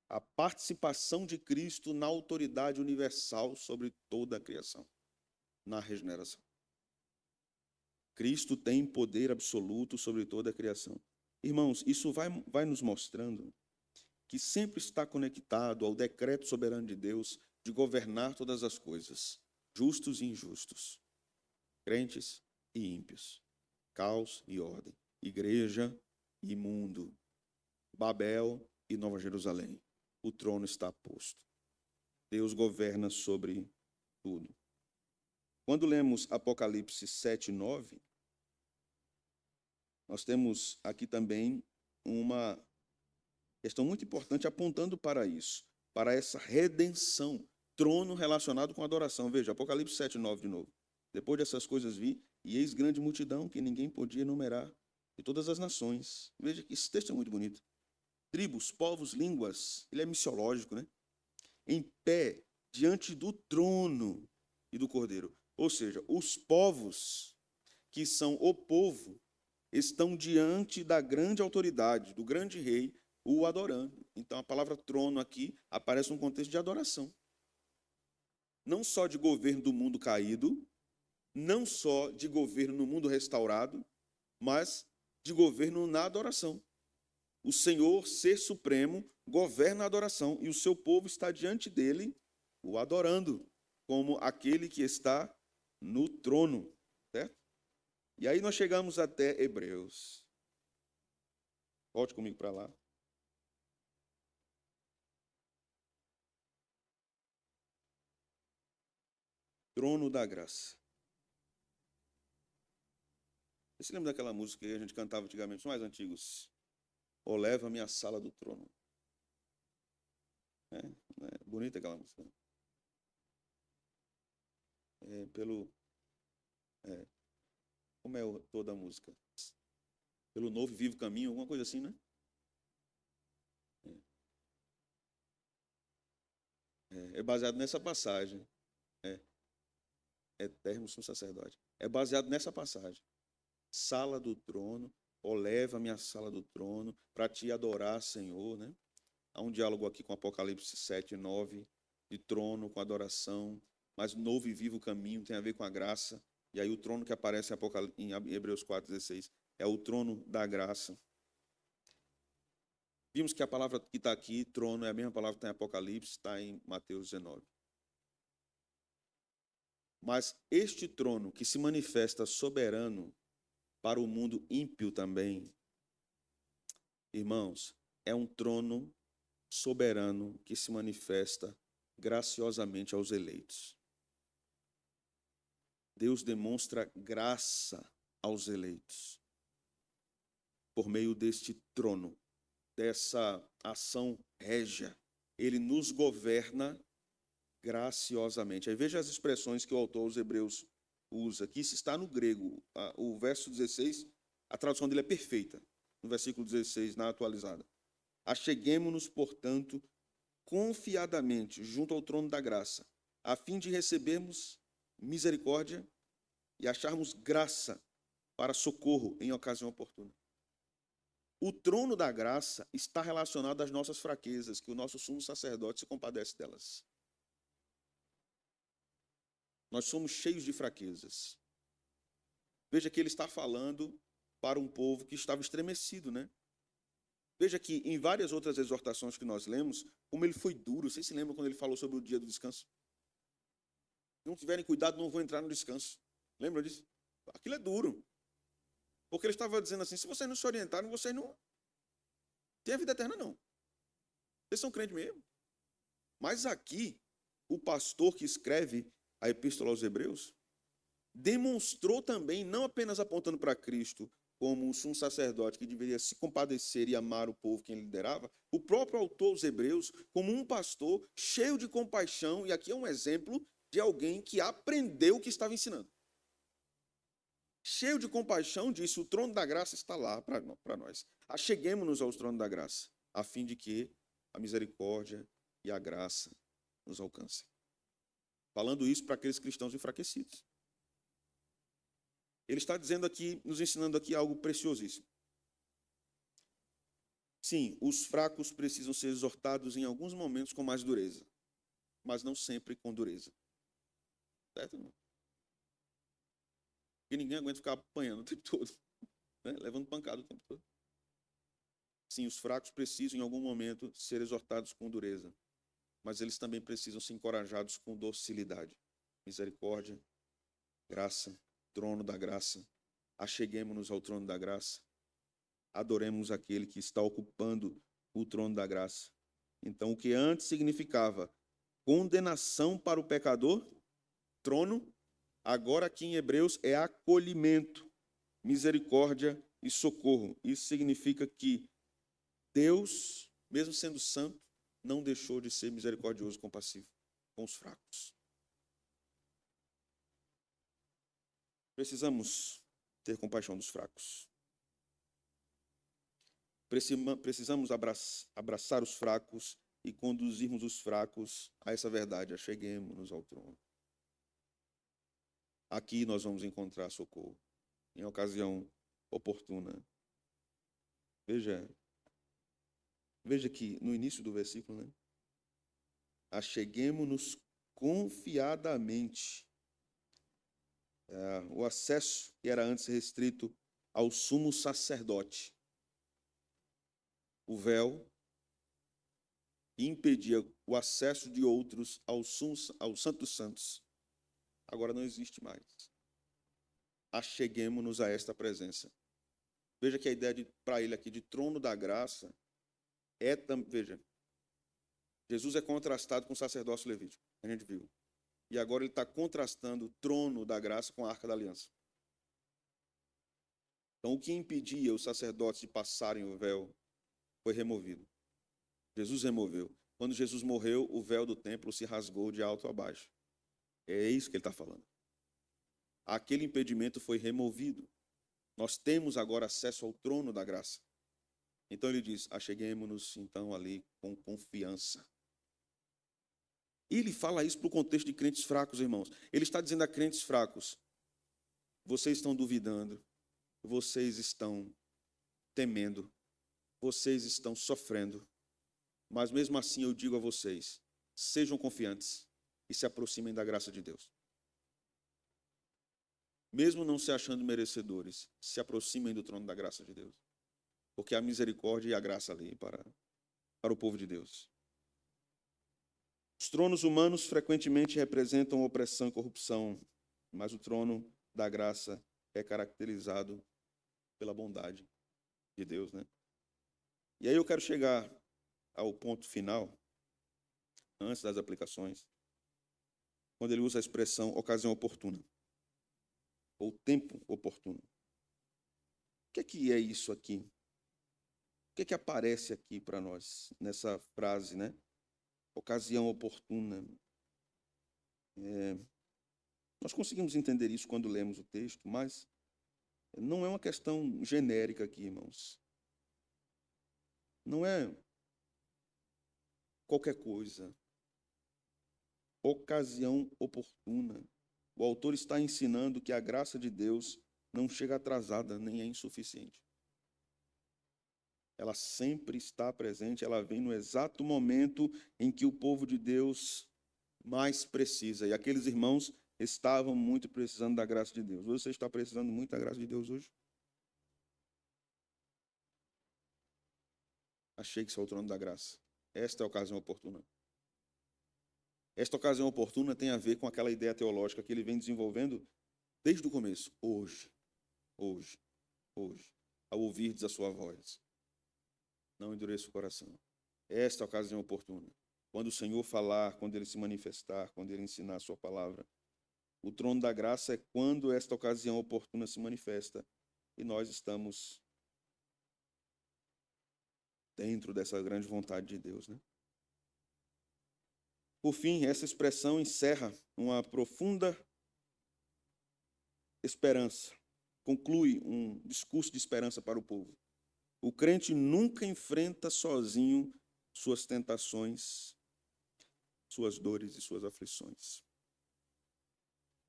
a participação de Cristo na autoridade universal sobre toda a criação, na regeneração. Cristo tem poder absoluto sobre toda a criação. Irmãos, isso vai nos mostrando que sempre está conectado ao decreto soberano de Deus de governar todas as coisas, justos e injustos, crentes e ímpios, caos e ordem, igreja e mundo, Babel e Nova Jerusalém. O trono está posto. Deus governa sobre tudo. Quando lemos Apocalipse 7:9, nós temos aqui também uma questão muito importante apontando para isso, para essa redenção, trono relacionado com adoração. Veja, Apocalipse 7:9 de novo. Depois dessas coisas vi, e eis grande multidão que ninguém podia enumerar, de todas as nações. Veja que esse texto é muito bonito. Tribos, povos, línguas, ele é missiológico, né? Em pé, diante do trono e do Cordeiro. Ou seja, os povos que são o povo estão diante da grande autoridade, do grande rei, o adorando. Então a palavra trono aqui aparece num contexto de adoração. Não só de governo do mundo caído, não só de governo no mundo restaurado, mas de governo na adoração. O Senhor, ser supremo, governa a adoração e o seu povo está diante dele, o adorando, como aquele que está no trono, certo? E aí nós chegamos até Hebreus. Volte comigo para lá. Trono da graça. Você se lembra daquela música que a gente cantava antigamente, os mais antigos? Ó, leva-me à sala do trono. É bonita aquela música. Como é toda a música? Pelo novo e vivo caminho, alguma coisa assim, né? É baseado nessa passagem. Eterno sumo sacerdote. É baseado nessa passagem. Sala do trono, ó, leva-me à sala do trono, para te adorar, Senhor, né? Há um diálogo aqui com Apocalipse 7 e 9, de trono, com adoração, mas novo e vivo caminho tem a ver com a graça. E aí o trono que aparece em Hebreus 4,16 é o trono da graça. Vimos que a palavra que está aqui, trono, é a mesma palavra que está em Apocalipse, está em Mateus 19. Mas este trono que se manifesta soberano para o mundo ímpio também, irmãos, é um trono soberano que se manifesta graciosamente aos eleitos. Deus demonstra graça aos eleitos por meio deste trono, dessa ação régia. Ele nos governa graciosamente. Aí veja as expressões que o autor aos Hebreus usa. Aqui isso está no grego. O verso 16, a tradução dele é perfeita. No versículo 16, na atualizada. Acheguemo-nos, portanto, confiadamente junto ao trono da graça, a fim de recebermos misericórdia e acharmos graça para socorro em ocasião oportuna. O trono da graça está relacionado às nossas fraquezas, que o nosso sumo sacerdote se compadece delas. Nós somos cheios de fraquezas. Veja que ele está falando para um povo que estava estremecido, né? Veja que em várias outras exortações que nós lemos, como ele foi duro. Vocês se lembram quando ele falou sobre o dia do descanso? Se não tiverem cuidado, não vão entrar no descanso. Lembra disso? Aquilo é duro. Porque ele estava dizendo assim, se vocês não se orientarem, vocês não têm a vida eterna, não. Vocês são crentes mesmo. Mas aqui, o pastor que escreve a Epístola aos Hebreus demonstrou também, não apenas apontando para Cristo como um sumo sacerdote que deveria se compadecer e amar o povo que ele liderava, o próprio autor aos Hebreus como um pastor cheio de compaixão, e aqui é um exemplo de alguém que aprendeu o que estava ensinando. Cheio de compaixão, disse, o trono da graça está lá para nós. Acheguemo-nos ao trono da graça, a fim de que a misericórdia e a graça nos alcancem. Falando isso para aqueles cristãos enfraquecidos. Ele está dizendo aqui, nos ensinando aqui algo preciosíssimo. Sim, os fracos precisam ser exortados em alguns momentos com mais dureza, mas não sempre com dureza. Certo? Porque ninguém aguenta ficar apanhando o tempo todo, né? Levando pancada o tempo todo. Sim, os fracos precisam em algum momento ser exortados com dureza, mas eles também precisam ser encorajados com docilidade, misericórdia, graça, trono da graça. Acheguemo-nos ao trono da graça. Adoremos aquele que está ocupando o trono da graça. Então, o que antes significava condenação para o pecador, trono, agora aqui em Hebreus é acolhimento, misericórdia e socorro. Isso significa que Deus, mesmo sendo santo, não deixou de ser misericordioso e compassivo com os fracos. Precisamos ter compaixão dos fracos. Precisamos abraçar os fracos e conduzirmos os fracos a essa verdade. Acheguemo-nos ao trono. Aqui nós vamos encontrar socorro, em ocasião oportuna. Veja que no início do versículo, né? Acheguemo-nos confiadamente. O acesso que era antes restrito ao sumo sacerdote o véu e impedia o acesso de outros ao Santo dos Santos, agora não existe mais. Acheguemo-nos a esta presença. Veja que a ideia para ele aqui de trono da graça é também, veja, Jesus é contrastado com o sacerdócio levítico, a gente viu. E agora ele está contrastando o trono da graça com a arca da aliança. Então, o que impedia os sacerdotes de passarem o véu foi removido. Jesus removeu. Quando Jesus morreu, o véu do templo se rasgou de alto a baixo. É isso que ele está falando. Aquele impedimento foi removido. Nós temos agora acesso ao trono da graça. Então ele diz, acheguemo-nos então ali com confiança. E ele fala isso para o contexto de crentes fracos, irmãos. Ele está dizendo a crentes fracos, vocês estão duvidando, vocês estão temendo, vocês estão sofrendo, mas mesmo assim eu digo a vocês, sejam confiantes e se aproximem da graça de Deus. Mesmo não se achando merecedores, se aproximem do trono da graça de Deus. Porque há misericórdia e a graça ali para o povo de Deus. Os tronos humanos frequentemente representam opressão e corrupção, mas o trono da graça é caracterizado pela bondade de Deus, né? E aí eu quero chegar ao ponto final, antes das aplicações, quando ele usa a expressão ocasião oportuna, ou tempo oportuno. O que é isso aqui? O que aparece aqui para nós, nessa frase, né? Ocasião oportuna. Nós conseguimos entender isso quando lemos o texto, mas não é uma questão genérica aqui, irmãos. Não é qualquer coisa. Ocasião oportuna. O autor está ensinando que a graça de Deus não chega atrasada, nem é insuficiente. Ela sempre está presente, ela vem no exato momento em que o povo de Deus mais precisa. E aqueles irmãos estavam muito precisando da graça de Deus. Você está precisando muito da graça de Deus hoje? Achegue-se ao trono da graça. Esta é a ocasião oportuna. Esta ocasião oportuna tem a ver com aquela ideia teológica que ele vem desenvolvendo desde o começo. Hoje, ao ouvirdes a sua voz, não endureça o coração. Esta é a ocasião oportuna. Quando o Senhor falar, quando Ele se manifestar, quando Ele ensinar a sua palavra. O trono da graça é quando esta ocasião oportuna se manifesta e nós estamos dentro dessa grande vontade de Deus, né? Por fim, essa expressão encerra uma profunda esperança, conclui um discurso de esperança para o povo. O crente nunca enfrenta sozinho suas tentações, suas dores e suas aflições.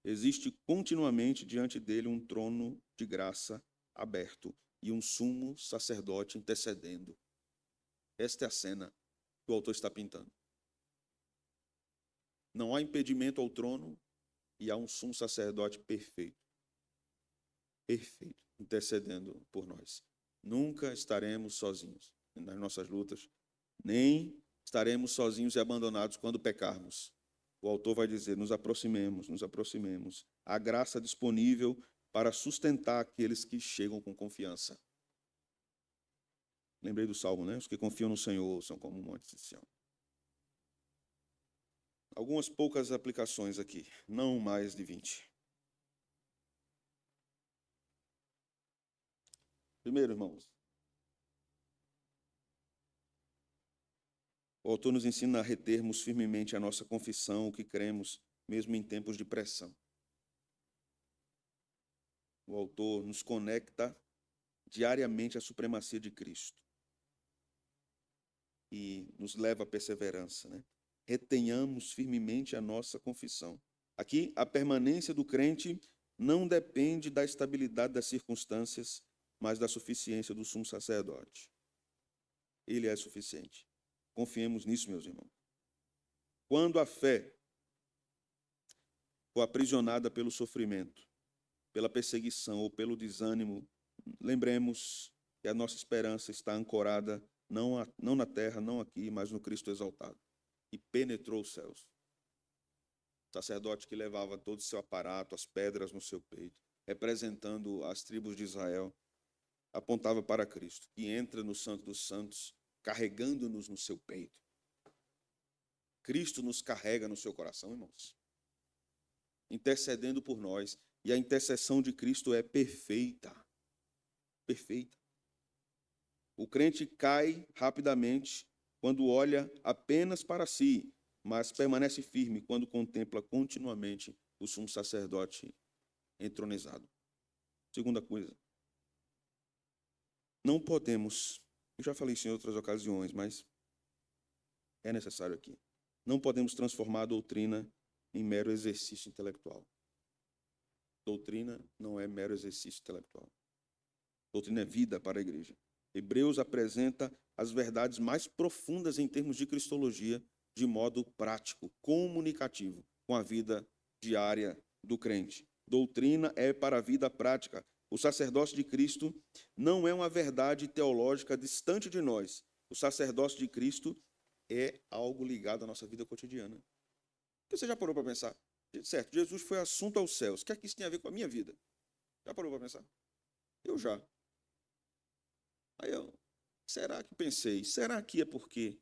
Existe continuamente diante dele um trono de graça aberto e um sumo sacerdote intercedendo. Esta é a cena que o autor está pintando. Não há impedimento ao trono e há um sumo sacerdote perfeito, intercedendo por nós. Nunca estaremos sozinhos nas nossas lutas, nem estaremos sozinhos e abandonados quando pecarmos. O autor vai dizer, nos aproximemos. A graça disponível para sustentar aqueles que chegam com confiança. Lembrei do Salmo, né? Os que confiam no Senhor são como um monte de Sião. Algumas poucas aplicações aqui, não mais de 20. Primeiro, irmãos, o autor nos ensina a retermos firmemente a nossa confissão, o que cremos, mesmo em tempos de pressão. O autor nos conecta diariamente à supremacia de Cristo e nos leva à perseverança, né? Retenhamos firmemente a nossa confissão. Aqui, a permanência do crente não depende da estabilidade das circunstâncias, mas da suficiência do sumo sacerdote. Ele é suficiente. Confiemos nisso, meus irmãos. Quando a fé for aprisionada pelo sofrimento, pela perseguição ou pelo desânimo lembremos que a nossa esperança está ancorada não na terra, não aqui, mas no Cristo exaltado, que penetrou os céus. O sacerdote que levava todo o seu aparato, as pedras no seu peito, representando as tribos de Israel, apontava para Cristo, que entra no Santo dos Santos, carregando-nos no seu peito. Cristo nos carrega no seu coração, irmãos, intercedendo por nós. E a intercessão de Cristo é perfeita. Perfeita. O crente cai rapidamente quando olha apenas para si, mas permanece firme quando contempla continuamente o sumo sacerdote entronizado. Segunda coisa, não podemos, eu já falei isso em outras ocasiões, mas é necessário aqui, não podemos transformar a doutrina em mero exercício intelectual. Doutrina não é mero exercício intelectual. Doutrina é vida para a igreja. Hebreus apresenta as verdades mais profundas em termos de cristologia de modo prático, comunicativo, com a vida diária do crente. Doutrina é para a vida prática. O sacerdócio de Cristo não é uma verdade teológica distante de nós. O sacerdócio de Cristo é algo ligado à nossa vida cotidiana. Você já parou para pensar? Certo, Jesus foi assunto aos céus. O que é que isso tem a ver com a minha vida? Já parou para pensar? Eu já. Aí será que é porque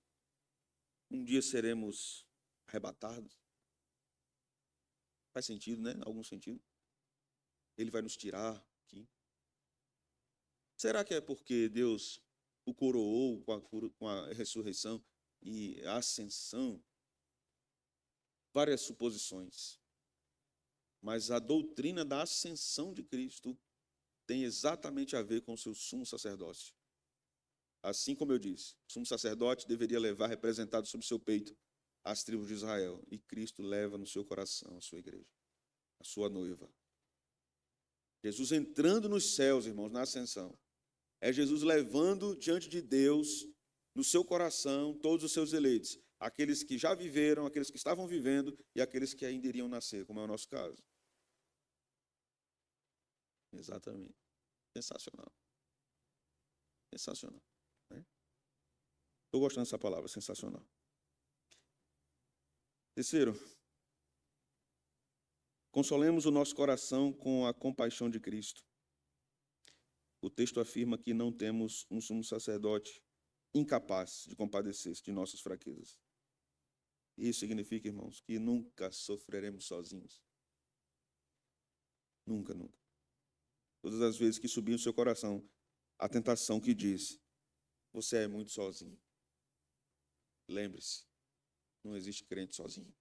um dia seremos arrebatados? Faz sentido, né? Algum sentido? Ele vai nos tirar aqui. Será que é porque Deus o coroou com a ressurreição e a ascensão? Várias suposições. Mas a doutrina da ascensão de Cristo tem exatamente a ver com o seu sumo sacerdócio. Assim como eu disse, o sumo sacerdote deveria levar representado sobre seu peito as tribos de Israel, e Cristo leva no seu coração a sua igreja, a sua noiva. Jesus entrando nos céus, irmãos, na ascensão, é Jesus levando diante de Deus, no seu coração, todos os seus eleitos, aqueles que já viveram, aqueles que estavam vivendo e aqueles que ainda iriam nascer, como é o nosso caso. Exatamente. Sensacional. Sensacional. Estou gostando dessa palavra, sensacional. Terceiro, consolemos o nosso coração com a compaixão de Cristo. O texto afirma que não temos um sumo sacerdote incapaz de compadecer-se de nossas fraquezas. Isso significa, irmãos, que nunca sofreremos sozinhos. Nunca, nunca. Todas as vezes que subir no seu coração a tentação que diz, você é muito sozinho. Lembre-se, não existe crente sozinho.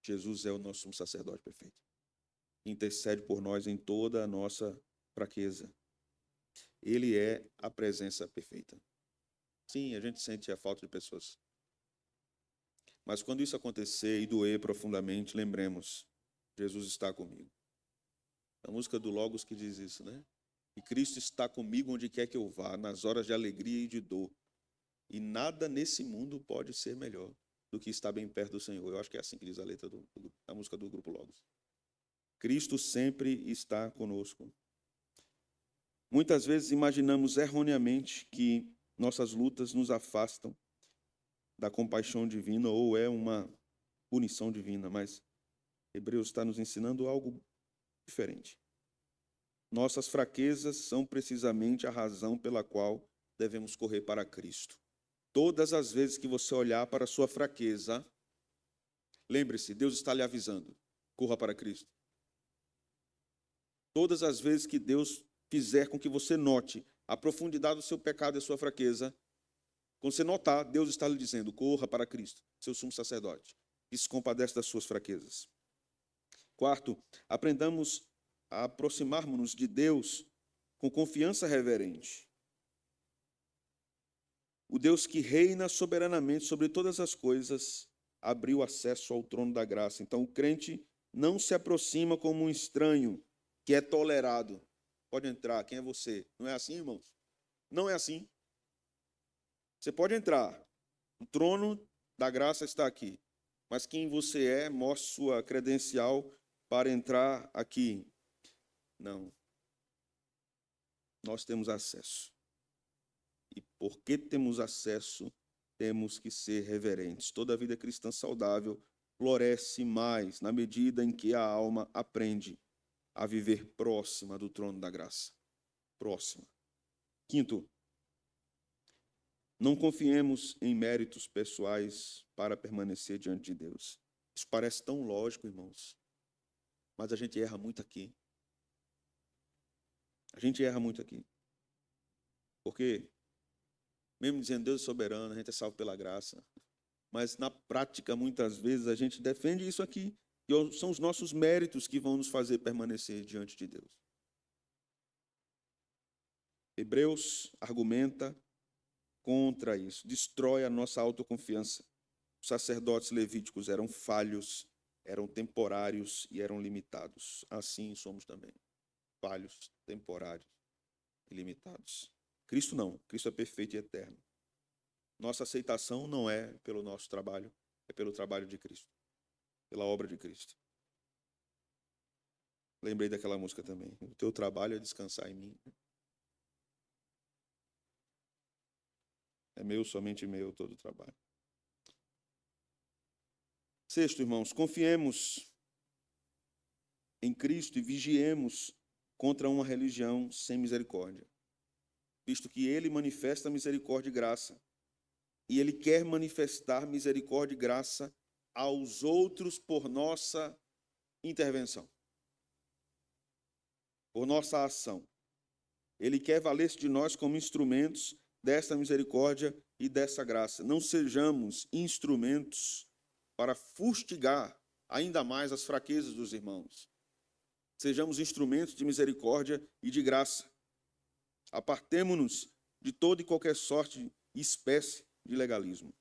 Jesus é o nosso sumo sacerdote perfeito. Intercede por nós em toda a nossa fraqueza. Ele é a presença perfeita. Sim, a gente sente a falta de pessoas. Mas quando isso acontecer e doer profundamente, lembremos, Jesus está comigo. A música do Logos que diz isso, né? E Cristo está comigo onde quer que eu vá, nas horas de alegria e de dor. E nada nesse mundo pode ser melhor do que estar bem perto do Senhor. Eu acho que é assim que diz a letra da música do grupo Logos. Cristo sempre está conosco. Muitas vezes imaginamos erroneamente que nossas lutas nos afastam da compaixão divina ou é uma punição divina, mas Hebreus está nos ensinando algo diferente. Nossas fraquezas são precisamente a razão pela qual devemos correr para Cristo. Todas as vezes que você olhar para a sua fraqueza, lembre-se, Deus está lhe avisando, corra para Cristo. Todas as vezes que Deus fizer com que você note a profundidade do seu pecado e a sua fraqueza, quando você notar, Deus está lhe dizendo, corra para Cristo, seu sumo sacerdote, que se compadece das suas fraquezas. Quarto, aprendamos a aproximarmos-nos de Deus com confiança reverente. O Deus que reina soberanamente sobre todas as coisas abriu acesso ao trono da graça. Então, o crente não se aproxima como um estranho que é tolerado. Pode entrar, quem é você? Não é assim, irmãos? Não é assim. Você pode entrar. O trono da graça está aqui. Mas quem você é, mostre sua credencial para entrar aqui. Não. Nós temos acesso. E porque temos acesso, temos que ser reverentes. Toda vida cristã saudável floresce mais na medida em que a alma aprende a viver próxima do trono da graça. Próxima. Quinto, não confiemos em méritos pessoais para permanecer diante de Deus. Isso parece tão lógico, irmãos, mas a gente erra muito aqui. A gente erra muito aqui. Porque, mesmo dizendo Deus é soberano, a gente é salvo pela graça, mas na prática, muitas vezes, a gente defende isso aqui. E são os nossos méritos que vão nos fazer permanecer diante de Deus. Hebreus argumenta contra isso, destrói a nossa autoconfiança. Os sacerdotes levíticos eram falhos, eram temporários e eram limitados. Assim somos também, falhos, temporários e limitados. Cristo não, Cristo é perfeito e eterno. Nossa aceitação não é pelo nosso trabalho, é pelo trabalho de Cristo, pela obra de Cristo. Lembrei daquela música também. O teu trabalho é descansar em mim. É meu, somente meu, todo o trabalho. Sexto, irmãos, confiemos em Cristo e vigiemos contra uma religião sem misericórdia, visto que Ele manifesta misericórdia e graça, e Ele quer manifestar misericórdia e graça aos outros por nossa intervenção, por nossa ação. Ele quer valer-se de nós como instrumentos desta misericórdia e dessa graça. Não sejamos instrumentos para fustigar ainda mais as fraquezas dos irmãos. Sejamos instrumentos de misericórdia e de graça. Apartemo-nos de toda e qualquer sorte e espécie de legalismo.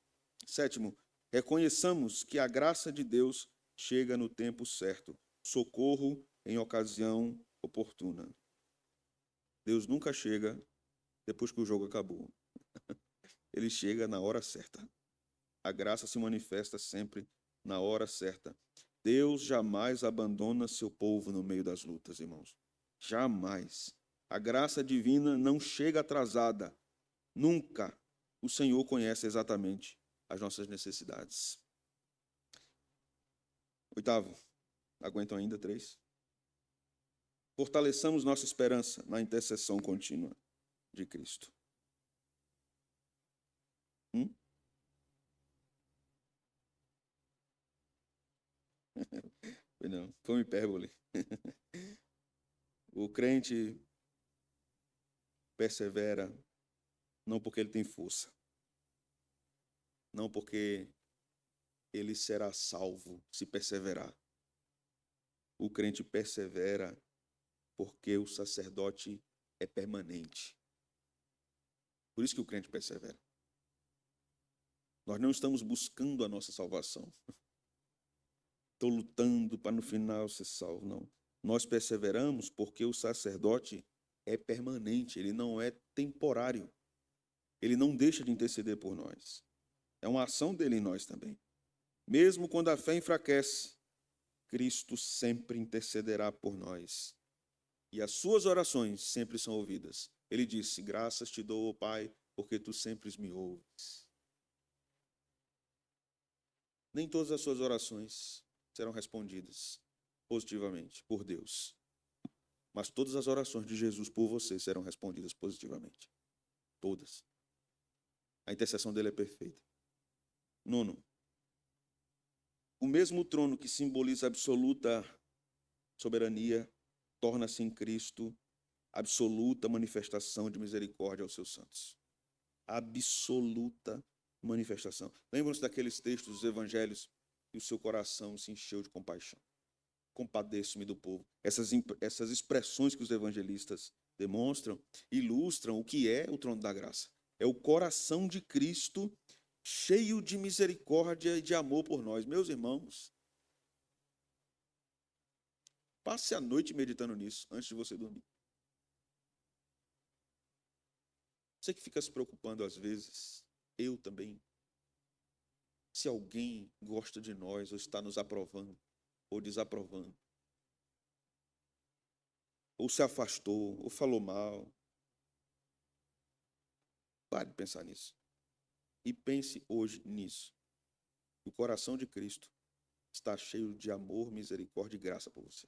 Sétimo, reconheçamos que a graça de Deus chega no tempo certo, socorro em ocasião oportuna. Deus nunca chega depois que o jogo acabou. Ele chega na hora certa. A graça se manifesta sempre na hora certa. Deus jamais abandona seu povo no meio das lutas, irmãos. Jamais. A graça divina não chega atrasada. Nunca. O Senhor conhece exatamente as nossas necessidades. Oitavo. Aguentam ainda 3? Fortaleçamos nossa esperança na intercessão contínua de Cristo. Não, foi uma hipérbole. O crente persevera não porque ele tem força, não porque ele será salvo se perseverar. O crente persevera porque o sacerdote é permanente. Por isso que o crente persevera. Nós não estamos buscando a nossa salvação. Estou lutando para no final ser salvo, não. Nós perseveramos porque o sacerdote é permanente, ele não é temporário. Ele não deixa de interceder por nós. É uma ação dele em nós também. Mesmo quando a fé enfraquece, Cristo sempre intercederá por nós. E as suas orações sempre são ouvidas. Ele disse: graças te dou, ó Pai, porque tu sempre me ouves. Nem todas as suas orações serão respondidas positivamente por Deus. Mas todas as orações de Jesus por você serão respondidas positivamente. Todas. A intercessão dele é perfeita. Nono, o mesmo trono que simboliza absoluta soberania torna-se em Cristo absoluta manifestação de misericórdia aos seus santos. Absoluta manifestação. Lembram-se daqueles textos dos evangelhos e o seu coração se encheu de compaixão. Compadeço-me do povo. Essas expressões que os evangelistas demonstram, ilustram o que é o trono da graça. É o coração de Cristo cheio de misericórdia e de amor por nós. Meus irmãos, passe a noite meditando nisso, antes de você dormir. Você que fica se preocupando às vezes, eu também, se alguém gosta de nós, ou está nos aprovando, ou desaprovando. ou se afastou, ou falou mal. Pare de pensar nisso. E pense hoje nisso. O coração de Cristo está cheio de amor, misericórdia e graça por você.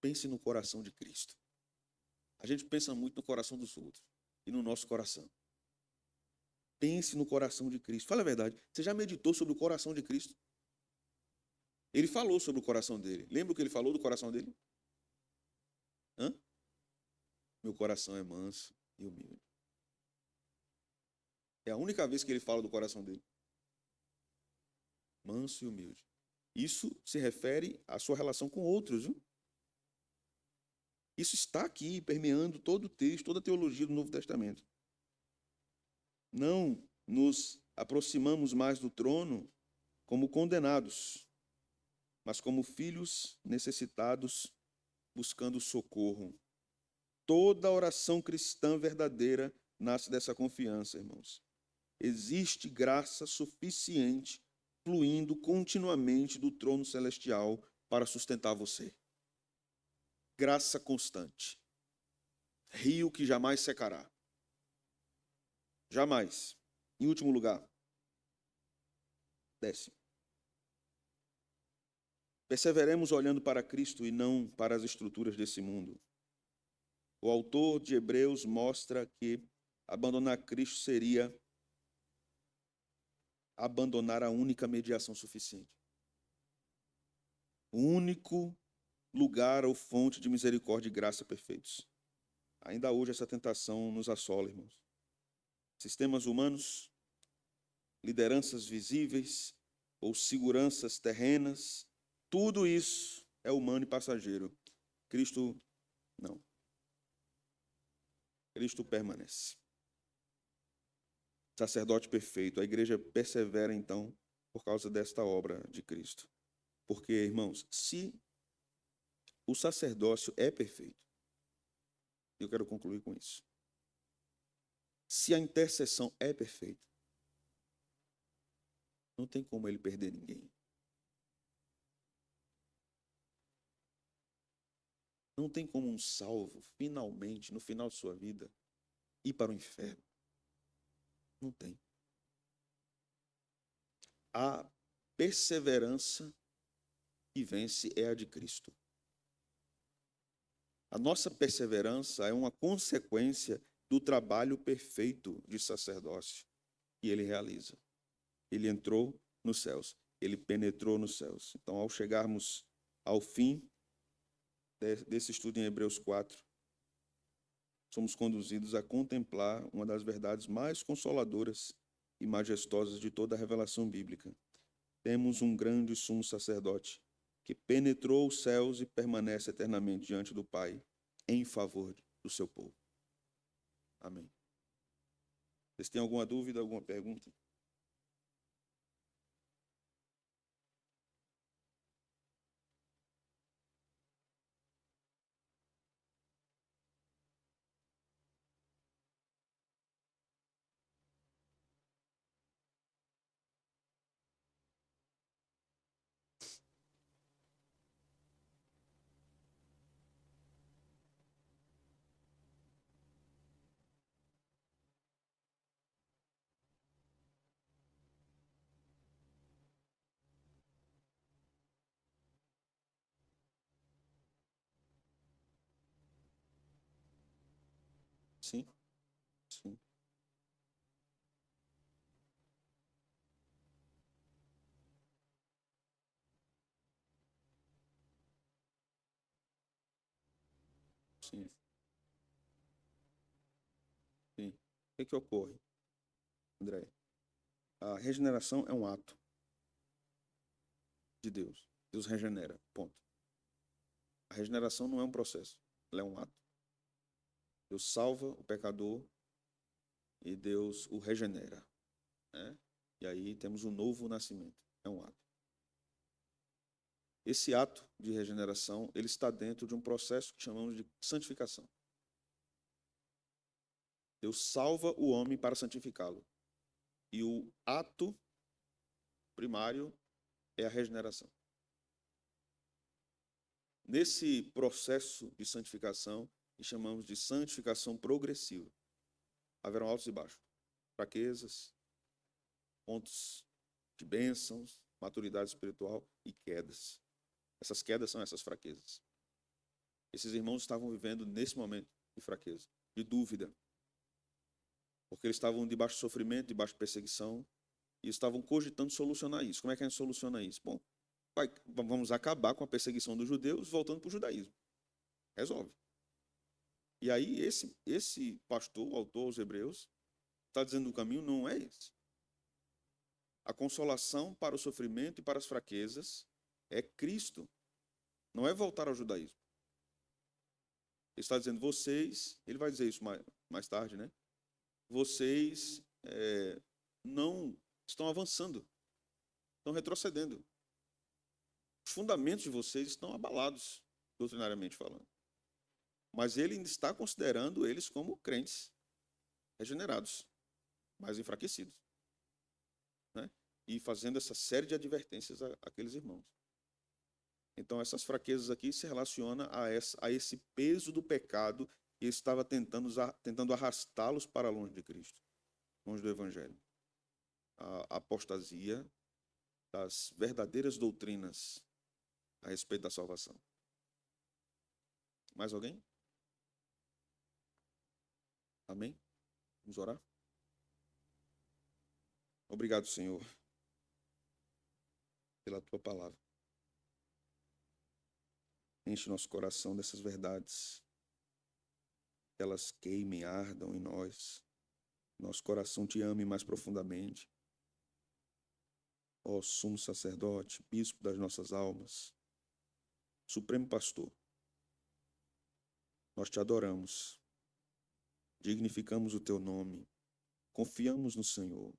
Pense no coração de Cristo. A gente pensa muito no coração dos outros e no nosso coração. Pense no coração de Cristo. Fala a verdade. Você já meditou sobre o coração de Cristo? Ele falou sobre o coração dele. Lembra o que ele falou do coração dele? Hã? Meu coração é manso e humilde. É a única vez que ele fala do coração dele. Manso e humilde. Isso se refere à sua relação com outros, viu? Isso está aqui permeando todo o texto, toda a teologia do Novo Testamento. Não nos aproximamos mais do trono como condenados, mas como filhos necessitados buscando socorro. Toda oração cristã verdadeira nasce dessa confiança, irmãos. Existe graça suficiente fluindo continuamente do trono celestial para sustentar você. Graça constante. Rio que jamais secará. Jamais. Em último lugar, 10º. Perseveremos olhando para Cristo e não para as estruturas desse mundo. O autor de Hebreus mostra que abandonar Cristo seria abandonar a única mediação suficiente. O único lugar ou fonte de misericórdia e graça perfeitos. Ainda hoje essa tentação nos assola, irmãos. Sistemas humanos, lideranças visíveis ou seguranças terrenas, tudo isso é humano e passageiro. Cristo não. Cristo permanece. Sacerdote perfeito. A igreja persevera, então, por causa desta obra de Cristo. Porque, irmãos, se o sacerdócio é perfeito, eu quero concluir com isso. Se a intercessão é perfeita, não tem como ele perder ninguém. Não tem como um salvo, finalmente, no final de sua vida, ir para o inferno. Não tem. A perseverança que vence é a de Cristo. A nossa perseverança é uma consequência do trabalho perfeito de sacerdócio que ele realiza. Ele entrou nos céus, ele penetrou nos céus. Então, ao chegarmos ao fim desse estudo em Hebreus 4, somos conduzidos a contemplar uma das verdades mais consoladoras e majestosas de toda a revelação bíblica. Temos um grande sumo sacerdote que penetrou os céus e permanece eternamente diante do Pai em favor do seu povo. Amém. Vocês têm alguma dúvida, alguma pergunta? Sim, sim, sim, sim. O que ocorre, André? A regeneração é um ato de Deus. Deus regenera, ponto. A regeneração não é um processo, ela é um ato. Deus salva o pecador e Deus o regenera, né? E aí temos um novo nascimento, é um ato. Esse ato de regeneração, ele está dentro de um processo que chamamos de santificação. Deus salva o homem para santificá-lo. E o ato primário é a regeneração. nesse processo de santificação, que chamamos de santificação progressiva. Haverão altos e baixos, fraquezas, pontos de bênçãos, maturidade espiritual e quedas. Essas quedas são essas fraquezas. Esses irmãos estavam vivendo nesse momento de fraqueza, de dúvida, porque eles estavam debaixo de sofrimento, debaixo de perseguição, e estavam cogitando solucionar isso. Como é que a gente soluciona isso? Bom, vamos acabar com a perseguição dos judeus voltando para o judaísmo. Resolve. E aí esse pastor, o autor aos Hebreus, está dizendo que o caminho não é esse. A consolação para o sofrimento e para as fraquezas é Cristo. Não é voltar ao judaísmo. Ele está dizendo, vocês, ele vai dizer isso mais tarde, né? Vocês não estão avançando, estão retrocedendo. Os fundamentos de vocês estão abalados, doutrinariamente falando. Mas ele ainda está considerando eles como crentes regenerados, mas enfraquecidos, né? E fazendo essa série de advertências àqueles irmãos. Então, essas fraquezas aqui se relacionam a esse peso do pecado que estava tentando arrastá-los para longe de Cristo, longe do Evangelho. A apostasia das verdadeiras doutrinas a respeito da salvação. Mais alguém? Amém? Vamos orar? Obrigado, Senhor, pela tua palavra. Enche nosso coração dessas verdades. Que elas queimem, ardam em nós. Nosso coração te ame mais profundamente. Ó sumo sacerdote, bispo das nossas almas, supremo pastor, nós te adoramos, dignificamos o teu nome, confiamos no Senhor.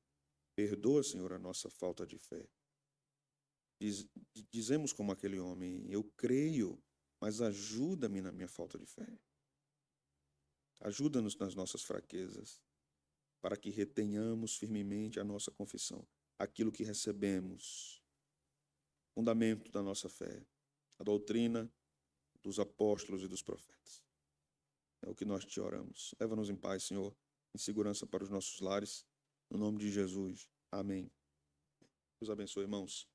Perdoa, Senhor, a nossa falta de fé. Dizemos como aquele homem, eu creio, mas ajuda-me na minha falta de fé. Ajuda-nos nas nossas fraquezas, para que retenhamos firmemente a nossa confissão, aquilo que recebemos, fundamento da nossa fé, a doutrina dos apóstolos e dos profetas. É o que nós te oramos. Leva-nos em paz, Senhor, em segurança para os nossos lares, no nome de Jesus. Amém. Deus abençoe, irmãos.